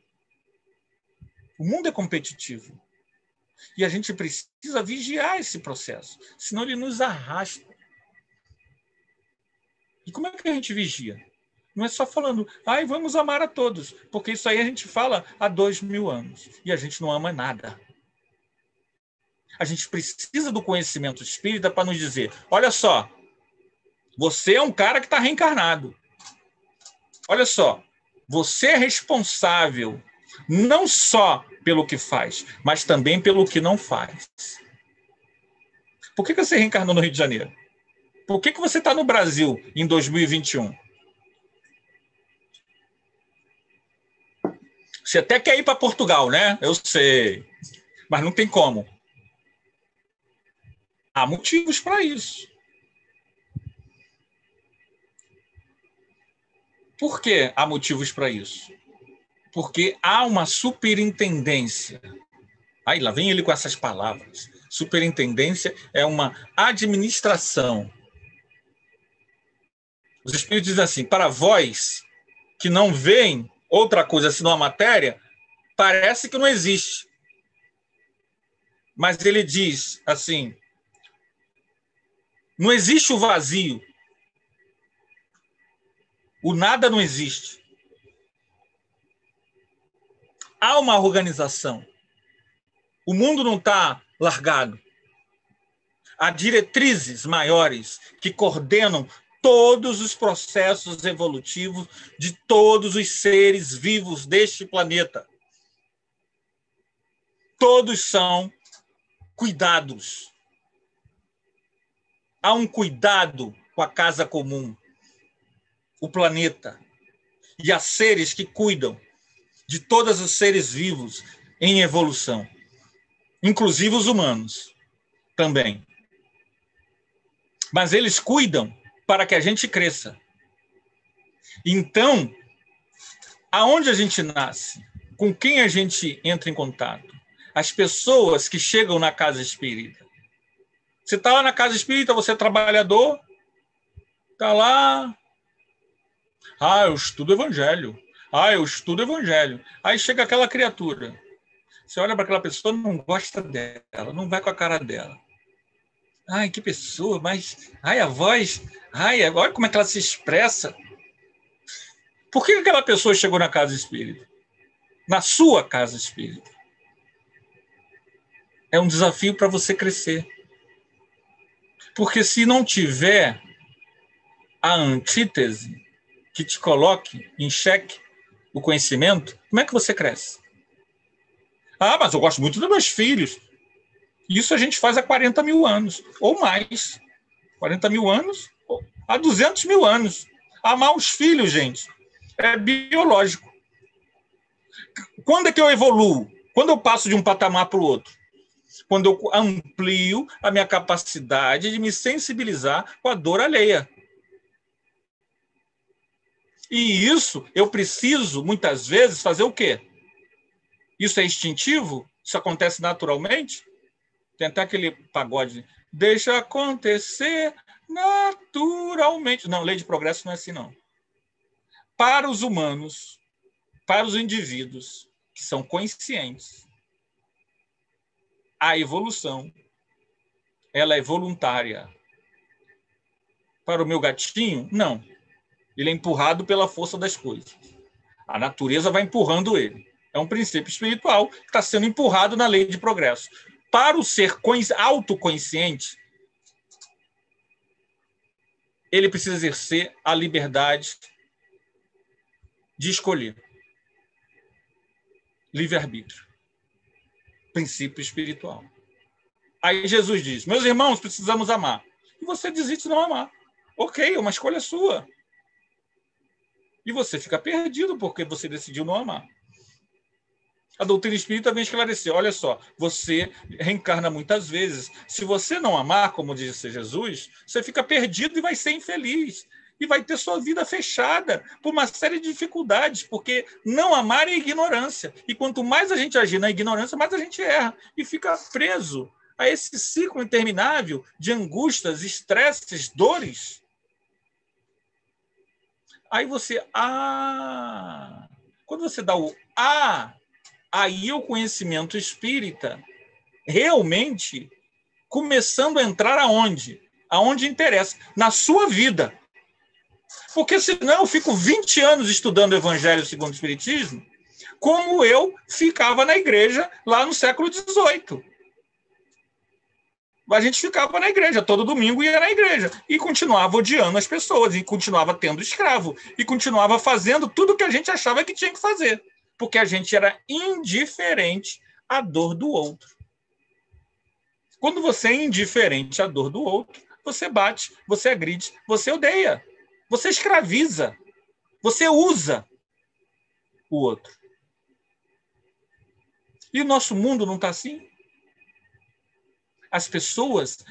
o mundo é competitivo. E a gente precisa vigiar esse processo, senão ele nos arrasta. E como é que a gente vigia? Não é só falando: vamos amar a todos, porque isso aí a gente fala há 2000 anos, e a gente não ama nada. A gente precisa do conhecimento espírita para nos dizer: olha só, você é um cara que está reencarnado. Olha só, você é responsável não só pelo que faz, mas também pelo que não faz. Por que você reencarnou no Rio de Janeiro? Por que você está no Brasil em 2021? Você até quer ir para Portugal, né? Eu sei. Mas não tem como. Há motivos para isso. Por que há motivos para isso? Porque há uma superintendência. Aí lá vem ele com essas palavras. Superintendência é uma administração. Os espíritos dizem assim: para vós que não veem outra coisa senão a matéria, parece que não existe. Mas ele diz assim: não existe o vazio. O nada não existe. Há uma organização. O mundo não está largado. Há diretrizes maiores que coordenam todos os processos evolutivos de todos os seres vivos deste planeta. Todos são cuidados. Há um cuidado com a casa comum, o planeta. E há seres que cuidam de todos os seres vivos em evolução, inclusive os humanos também. Mas eles cuidam para que a gente cresça. Então, aonde a gente nasce? Com quem a gente entra em contato? As pessoas que chegam na casa espírita. Você está lá na casa espírita, você é trabalhador, está lá. Eu estudo evangelho. Eu estudo evangelho. Aí chega aquela criatura. Você olha para aquela pessoa, não gosta dela, não vai com a cara dela. Que pessoa, mas... a voz... olha como é que ela se expressa. Por que aquela pessoa chegou na casa espírita? Na sua casa espírita. É um desafio para você crescer. Porque se não tiver a antítese que te coloque em xeque o conhecimento, como é que você cresce? Mas eu gosto muito dos meus filhos. Isso a gente faz há 40 mil anos, ou mais. 40 mil anos, há 200 mil anos. Amar os filhos, gente, é biológico. Quando é que eu evoluo? Quando eu passo de um patamar para o outro? Quando eu amplio a minha capacidade de me sensibilizar com a dor alheia. E isso eu preciso, muitas vezes, fazer o quê? Isso é instintivo? Isso acontece naturalmente? Tem até aquele pagode, deixa acontecer naturalmente. Não, lei de progresso não é assim, não. Para os humanos, para os indivíduos que são conscientes, a evolução, ela é voluntária. Para o meu gatinho, não. Ele é empurrado pela força das coisas. A natureza vai empurrando ele. É um princípio espiritual que está sendo empurrado na lei de progresso. Para o ser autoconsciente, ele precisa exercer a liberdade de escolher. Livre-arbítrio. Princípio espiritual. Aí Jesus diz, meus irmãos, precisamos amar. E você desiste de não amar. Ok, é uma escolha sua. E você fica perdido porque você decidiu não amar. A doutrina espírita vem esclarecer, olha só, você reencarna muitas vezes. Se você não amar, como disse Jesus, você fica perdido e vai ser infeliz. E vai ter sua vida fechada por uma série de dificuldades, porque não amar é ignorância. E quanto mais a gente agir na ignorância, mais a gente erra e fica preso a esse ciclo interminável de angústias, estresses, dores. Aí você, quando você dá o aí o conhecimento espírita realmente começando a entrar aonde? Aonde interessa, na sua vida. Porque senão eu fico 20 anos estudando o Evangelho segundo o Espiritismo, como eu ficava na igreja lá no século XVIII. A gente ficava na igreja, todo domingo ia na igreja, e continuava odiando as pessoas, e continuava tendo escravo, e continuava fazendo tudo o que a gente achava que tinha que fazer, porque a gente era indiferente à dor do outro. Quando você é indiferente à dor do outro, você bate, você agride, você odeia, você escraviza, você usa o outro. E o nosso mundo não está assim? As pessoas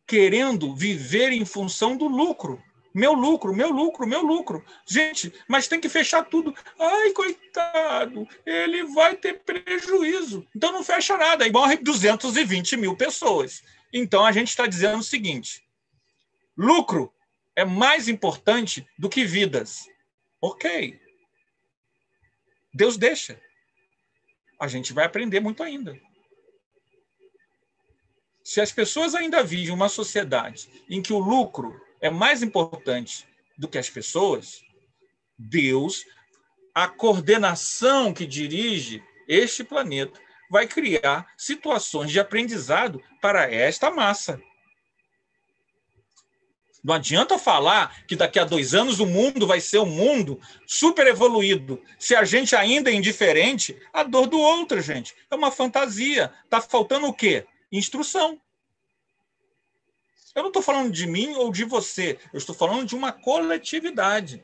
querendo viver em função do lucro. Meu lucro, meu lucro, meu lucro. Gente, mas tem que fechar tudo. Ai, coitado, ele vai ter prejuízo. Então não fecha nada, aí morre 220 mil pessoas. Então a gente está dizendo o seguinte, lucro é mais importante do que vidas. Ok. Deus deixa. A gente vai aprender muito ainda. Se as pessoas ainda vivem uma sociedade em que o lucro é mais importante do que as pessoas, Deus, a coordenação que dirige este planeta, vai criar situações de aprendizado para esta massa. Não adianta falar que daqui a 2 anos o mundo vai ser um mundo super evoluído. Se a gente ainda é indiferente à dor do outro, gente. É uma fantasia. Está faltando o quê? Instrução. Eu não estou falando de mim ou de você. Eu estou falando de uma coletividade.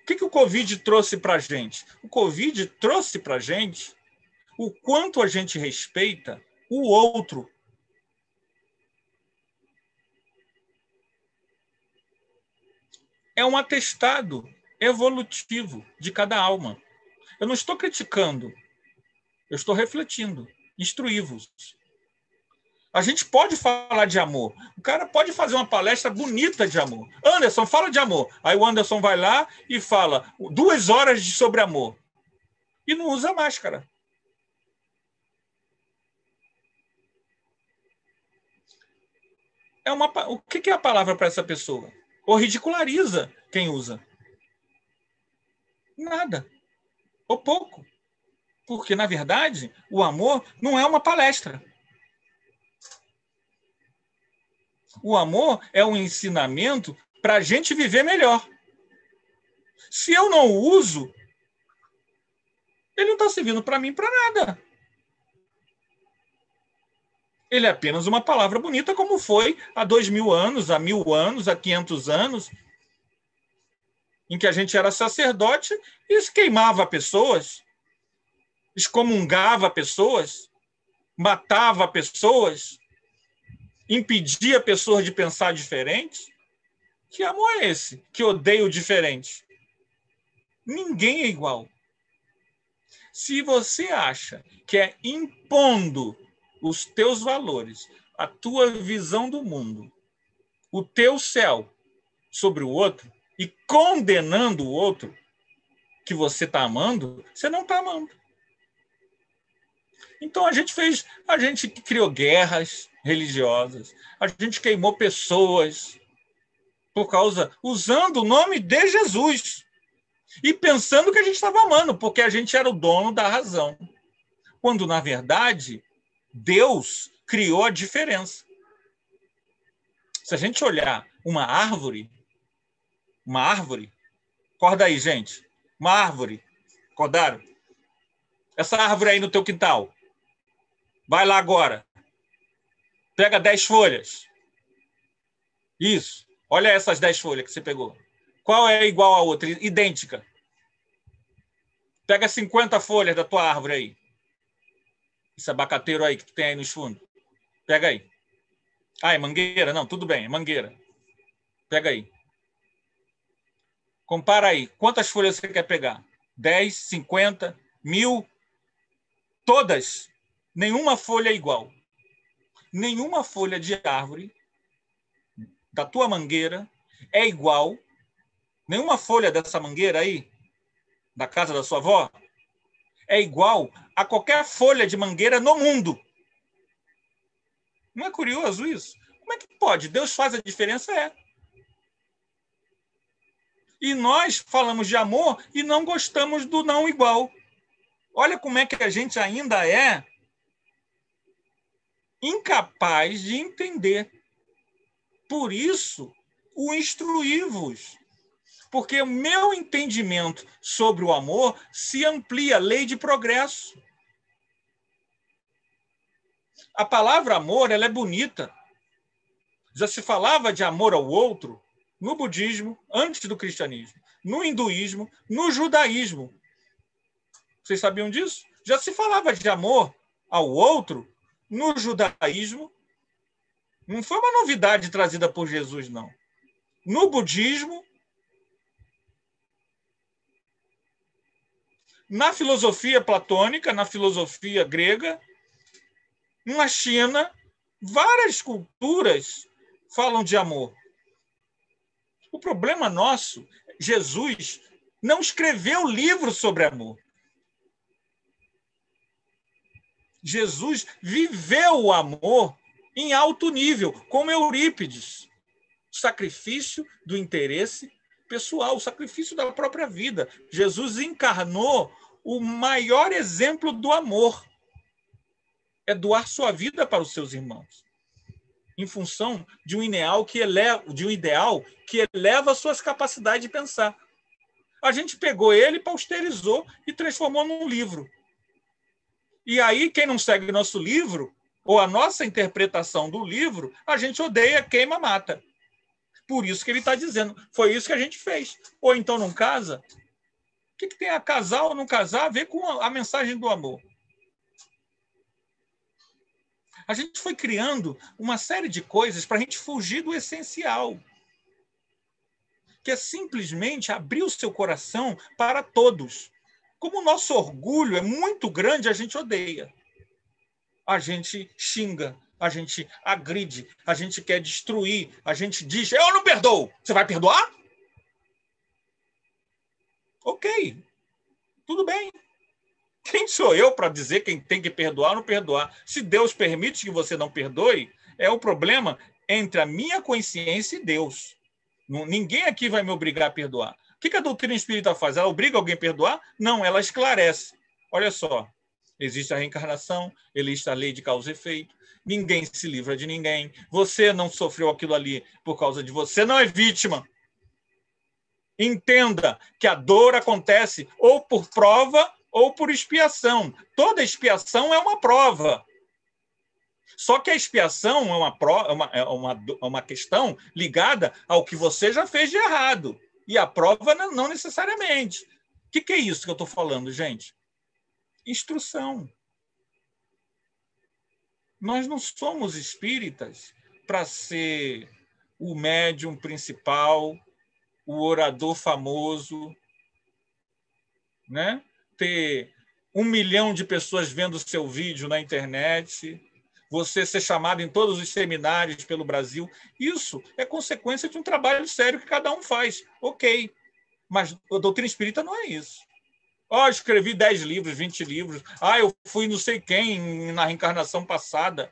O que o Covid trouxe para a gente? O Covid trouxe para a gente o quanto a gente respeita o outro. É um atestado evolutivo de cada alma. Eu não estou criticando. Eu estou refletindo. Instruí-vos. A gente pode falar de amor. O cara pode fazer uma palestra bonita de amor. Anderson, fala de amor. Aí o Anderson vai lá e fala 2 horas sobre amor. E não usa máscara. O que é a palavra para essa pessoa? Ou ridiculariza quem usa? Nada. Ou pouco. Porque, na verdade, o amor não é uma palestra. O amor é um ensinamento para a gente viver melhor. Se eu não uso, ele não está servindo para mim para nada. Ele é apenas uma palavra bonita, como foi há 2000 anos, há 1000 anos, há 500 anos. em que a gente era sacerdote e queimava pessoas, excomungava pessoas, matava pessoas, impedia pessoas de pensar diferente. Que amor é esse que odeia o diferente? Ninguém é igual. Se você acha que é impondo os teus valores, a tua visão do mundo, o teu céu sobre o outro e condenando o outro que você está amando, você não está amando. Então a gente criou guerras religiosas, a gente queimou pessoas usando o nome de Jesus e pensando que a gente estava amando, porque a gente era o dono da razão. Quando, na verdade, Deus criou a diferença. Se a gente olhar uma árvore, acorda aí, gente, uma árvore, acordaram? Essa árvore aí no teu quintal, vai lá agora, pega 10 folhas. Isso, olha essas 10 folhas que você pegou. Qual é igual à outra? Idêntica. Pega 50 folhas da tua árvore aí. Esse abacateiro aí que tem aí nos fundos. Pega aí. Ah, é mangueira? Não, tudo bem, é mangueira. Pega aí. Compara aí. Quantas folhas você quer pegar? 10, 50, 1000? Todas. Nenhuma folha é igual. Nenhuma folha de árvore da tua mangueira é igual. Nenhuma folha dessa mangueira aí, da casa da sua avó, é igual a qualquer folha de mangueira no mundo. Não é curioso isso? Como é que pode? Deus faz a diferença, é. E nós falamos de amor e não gostamos do não igual. Olha como é que a gente ainda é incapaz de entender. Por isso, o instruí-vos. Porque o meu entendimento sobre o amor se amplia, lei de progresso. A palavra amor, ela é bonita. Já se falava de amor ao outro no budismo, antes do cristianismo, no hinduísmo, no judaísmo. Vocês sabiam disso? Já se falava de amor ao outro no judaísmo. Não foi uma novidade trazida por Jesus, não. No budismo, na filosofia platônica, na filosofia grega, na China, várias culturas falam de amor. O problema nosso, Jesus não escreveu livro sobre amor. Jesus viveu o amor em alto nível, como Eurípides. O sacrifício do interesse pessoal, o sacrifício da própria vida. Jesus encarnou o maior exemplo do amor. É doar sua vida para os seus irmãos, em função de um ideal que eleva suas capacidades de pensar. A gente pegou ele, pausterizou e transformou num livro. E aí, quem não segue o nosso livro, ou a nossa interpretação do livro, a gente odeia, queima, mata. Por isso que ele está dizendo. Foi isso que a gente fez. Ou então não casa. O que tem a casar ou não casar a ver com a mensagem do amor? A gente foi criando uma série de coisas para a gente fugir do essencial, que é simplesmente abrir o seu coração para todos. Como o nosso orgulho é muito grande, a gente odeia. A gente xinga, a gente agride, a gente quer destruir, a gente diz, eu não perdoo. Você vai perdoar? Ok, tudo bem. Quem sou eu para dizer quem tem que perdoar ou não perdoar? Se Deus permite que você não perdoe, é o problema entre a minha consciência e Deus. Ninguém aqui vai me obrigar a perdoar. O que a doutrina espírita faz? Ela obriga alguém a perdoar? Não, ela esclarece. Olha só, existe a reencarnação, existe a lei de causa e efeito, ninguém se livra de ninguém, você não sofreu aquilo ali por causa de você, não é vítima. Entenda que a dor acontece ou por prova ou por expiação. Toda expiação é uma prova. Só que a expiação é uma questão ligada ao que você já fez de errado. E a prova não necessariamente. O que é isso que eu estou falando, gente? Instrução. Nós não somos espíritas para ser o médium principal, o orador famoso, né? Ter 1 milhão de pessoas vendo o seu vídeo na internet, você ser chamado em todos os seminários pelo Brasil. Isso é consequência de um trabalho sério que cada um faz. Ok, mas a doutrina espírita não é isso. Escrevi 10 livros, 20 livros. Eu fui não sei quem na reencarnação passada.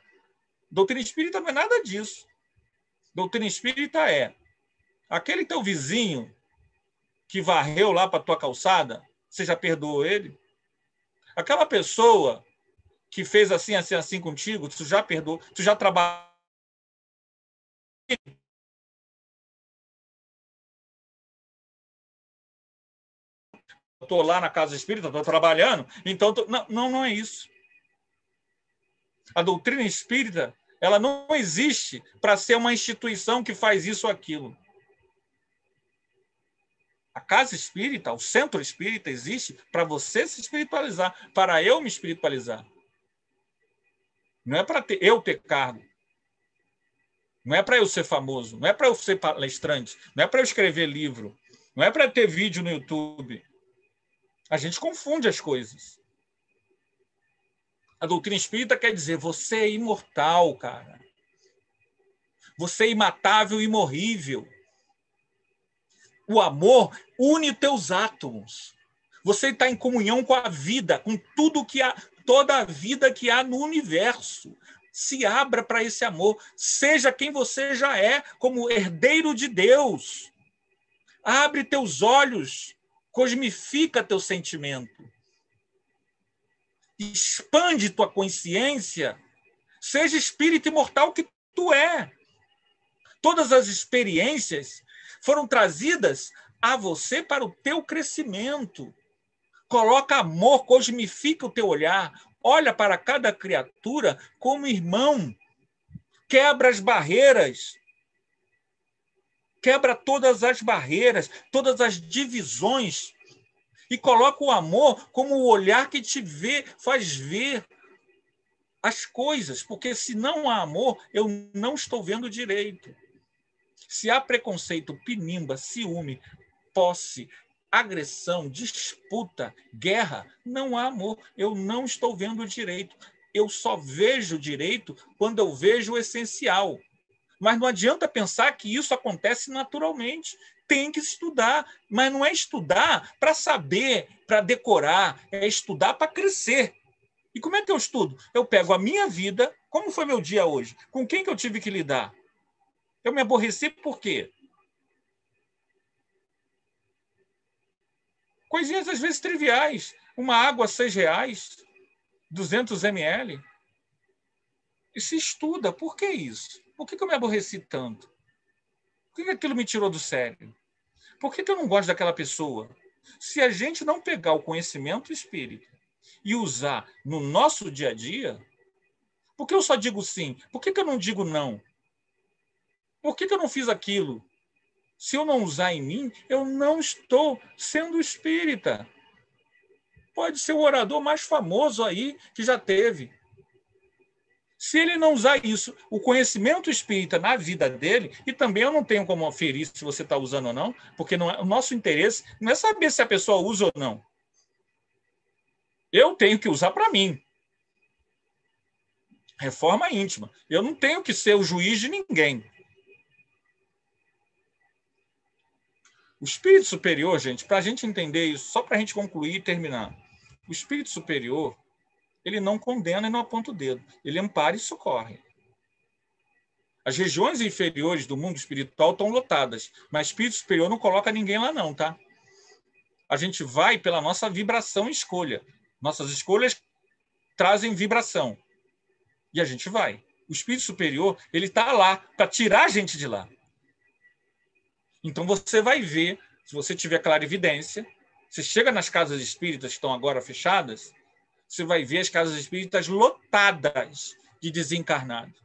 Doutrina espírita não é nada disso. Doutrina espírita é aquele teu vizinho que varreu lá para a tua calçada, você já perdoou ele? Aquela pessoa que fez assim, assim, assim contigo, tu já perdoou? Tu já trabalhou? Estou lá na casa espírita, estou trabalhando, então... Não é isso. A doutrina espírita, ela não existe para ser uma instituição que faz isso ou aquilo. A casa espírita, o centro espírita existe para você se espiritualizar, para eu me espiritualizar. Não é para eu ter cargo. Não é para eu ser famoso. Não é para eu ser palestrante. Não é para eu escrever livro. Não é para ter vídeo no YouTube. A gente confunde as coisas. A doutrina espírita quer dizer, você é imortal, cara. Você é imatável e imorrível. O amor une teus átomos. Você está em comunhão com a vida, com tudo que há, toda a vida que há no universo. Se abra para esse amor. Seja quem você já é, como herdeiro de Deus. Abre teus olhos, cosmifica teu sentimento. Expande tua consciência. Seja espírito imortal que tu é. Todas as experiências foram trazidas a você para o teu crescimento. Coloca amor, cosmifica o teu olhar. Olha para cada criatura como irmão. Quebra as barreiras. Quebra todas as barreiras, todas as divisões. E coloca o amor como o olhar que te vê, faz ver as coisas. Porque se não há amor, eu não estou vendo direito. Se há preconceito, pinimba, ciúme, posse, agressão, disputa, guerra, não há amor. Eu não estou vendo direito. Eu só vejo direito quando eu vejo o essencial. Mas não adianta pensar que isso acontece naturalmente. Tem que estudar. Mas não é estudar para saber, para decorar. É estudar para crescer. E como é que eu estudo? Eu pego a minha vida. Como foi meu dia hoje? Com quem que eu tive que lidar? Eu me aborreci por quê? Coisinhas às vezes triviais. Uma água a R$6, 200 ml. E se estuda. Por que isso? Por que eu me aborreci tanto? Por que aquilo me tirou do sério? Por que eu não gosto daquela pessoa? Se a gente não pegar o conhecimento espírita e usar no nosso dia a dia, por que eu só digo sim? Por que eu não digo não? Por que eu não fiz aquilo? Se eu não usar em mim, eu não estou sendo espírita. Pode ser o orador mais famoso aí que já teve. Se ele não usar isso, o conhecimento espírita na vida dele, e também eu não tenho como aferir se você está usando ou não, porque não é, o nosso interesse não é saber se a pessoa usa ou não. Eu tenho que usar para mim. Reforma íntima. Eu não tenho que ser o juiz de ninguém. O espírito superior, gente, para a gente entender isso, só para a gente concluir e terminar. O espírito superior, ele não condena e não aponta o dedo. Ele ampara e socorre. As regiões inferiores do mundo espiritual estão lotadas, mas o espírito superior não coloca ninguém lá não, tá? A gente vai pela nossa vibração e escolha. Nossas escolhas trazem vibração. E a gente vai. O espírito superior, ele está lá para tirar a gente de lá. Então você vai ver, se você tiver clarividência, você chega nas casas espíritas que estão agora fechadas, você vai ver as casas espíritas lotadas de desencarnados.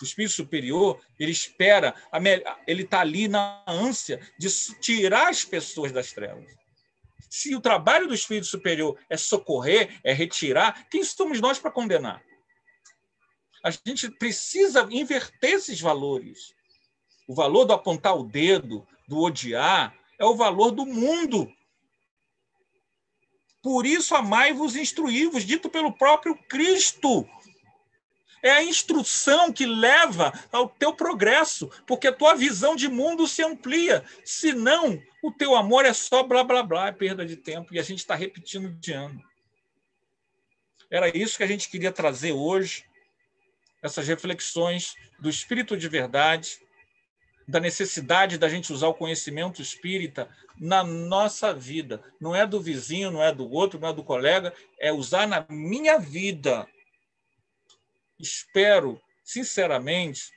O espírito superior, ele espera, ele está ali na ânsia de tirar as pessoas das trevas. Se o trabalho do espírito superior é socorrer, é retirar, quem somos nós para condenar? A gente precisa inverter esses valores. O valor do apontar o dedo, do odiar, é o valor do mundo. Por isso, amai-vos e instruí-vos, dito pelo próprio Cristo. É a instrução que leva ao teu progresso, porque a tua visão de mundo se amplia. Senão, o teu amor é só blá, blá, blá, é perda de tempo, e a gente está repetindo de ano. Era isso que a gente queria trazer hoje, essas reflexões do espírito de verdade, da necessidade da gente usar o conhecimento espírita na nossa vida. Não é do vizinho, não é do outro, não é do colega, é usar na minha vida. Espero, sinceramente,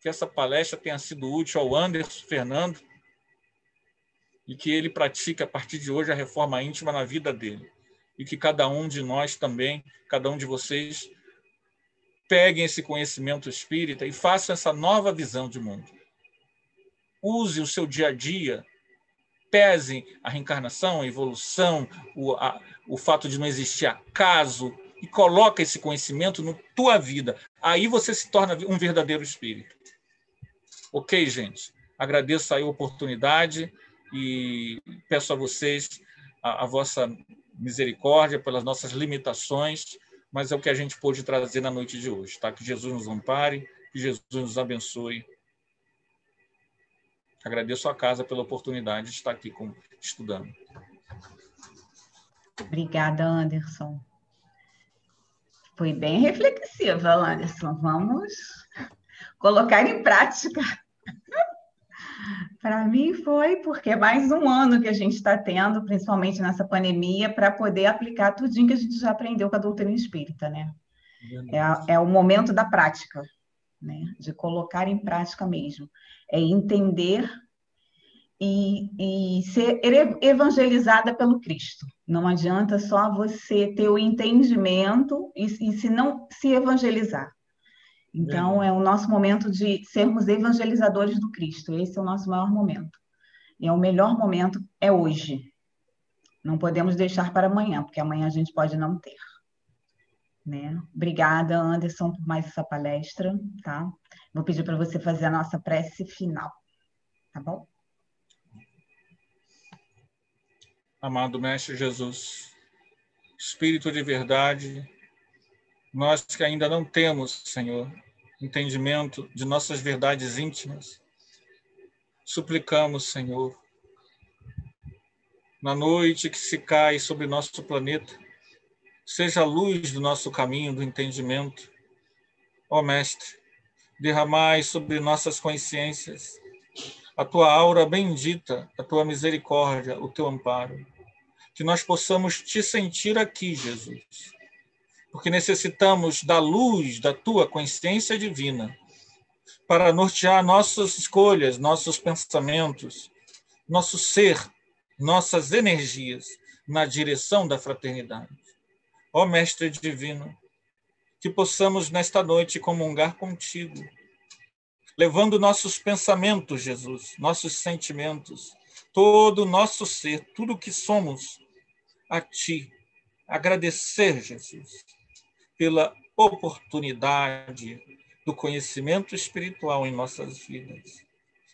que essa palestra tenha sido útil ao Anderson Fernando e que ele pratique, a partir de hoje, a reforma íntima na vida dele. E que cada um de nós também, cada um de vocês, peguem esse conhecimento espírita e façam essa nova visão de mundo. Use o seu dia a dia, pesem a reencarnação, a evolução, o fato de não existir acaso, e coloca esse conhecimento na tua vida. Aí você se torna um verdadeiro espírito. Ok, gente? Agradeço aí a oportunidade e peço a vocês a vossa misericórdia pelas nossas limitações, mas é o que a gente pôde trazer na noite de hoje. Tá? Que Jesus nos ampare, que Jesus nos abençoe. Agradeço a casa pela oportunidade de estar aqui estudando. Obrigada, Anderson. Foi bem reflexiva, Anderson. Vamos colocar em prática. Para mim foi porque é mais um ano que a gente está tendo, principalmente nessa pandemia, para poder aplicar tudo que a gente já aprendeu com a doutrina espírita, né? É o momento da prática, né? De colocar em prática mesmo. É entender e ser evangelizada pelo Cristo. Não adianta só você ter o entendimento e se não se evangelizar. Então, é o nosso momento de sermos evangelizadores do Cristo. Esse é o nosso maior momento. E é o melhor momento é hoje. Não podemos deixar para amanhã, porque amanhã a gente pode não ter. Né? Obrigada, Anderson, por mais essa palestra. Tá? Vou pedir para você fazer a nossa prece final. Tá bom? Amado Mestre Jesus, Espírito de verdade, nós que ainda não temos, Senhor, entendimento de nossas verdades íntimas, suplicamos, Senhor, na noite que se cai sobre nosso planeta, seja a luz do nosso caminho do entendimento. Ó Mestre, derramai sobre nossas consciências a tua aura bendita, a tua misericórdia, o teu amparo. Que nós possamos te sentir aqui, Jesus, porque necessitamos da luz da tua consciência divina para nortear nossas escolhas, nossos pensamentos, nosso ser, nossas energias na direção da fraternidade. Ó Mestre Divino, que possamos nesta noite comungar contigo, levando nossos pensamentos, Jesus, nossos sentimentos, todo o nosso ser, tudo o que somos, a ti. Agradecer, Jesus, pela oportunidade do conhecimento espiritual em nossas vidas.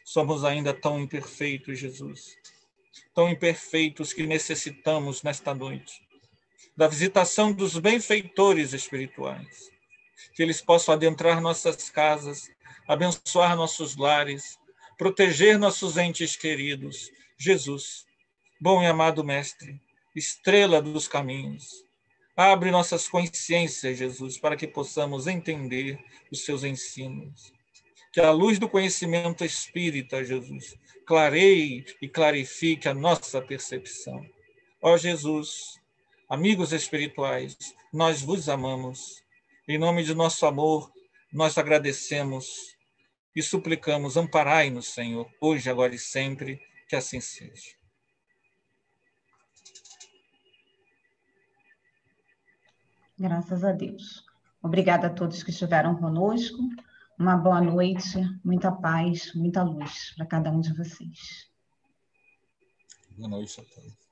Somos ainda tão imperfeitos, Jesus, tão imperfeitos que necessitamos nesta noite da visitação dos benfeitores espirituais, que eles possam adentrar nossas casas, abençoar nossos lares, proteger nossos entes queridos. Jesus, bom e amado Mestre, estrela dos caminhos, abre nossas consciências, Jesus, para que possamos entender os seus ensinos. Que a luz do conhecimento espírita, Jesus, clareie e clarifique a nossa percepção. Ó Jesus, amigos espirituais, nós vos amamos. Em nome de nosso amor, nós agradecemos e suplicamos, amparai-nos, Senhor, hoje, agora e sempre, que assim seja. Graças a Deus. Obrigada a todos que estiveram conosco. Uma boa noite, muita paz, muita luz para cada um de vocês. Boa noite a todos.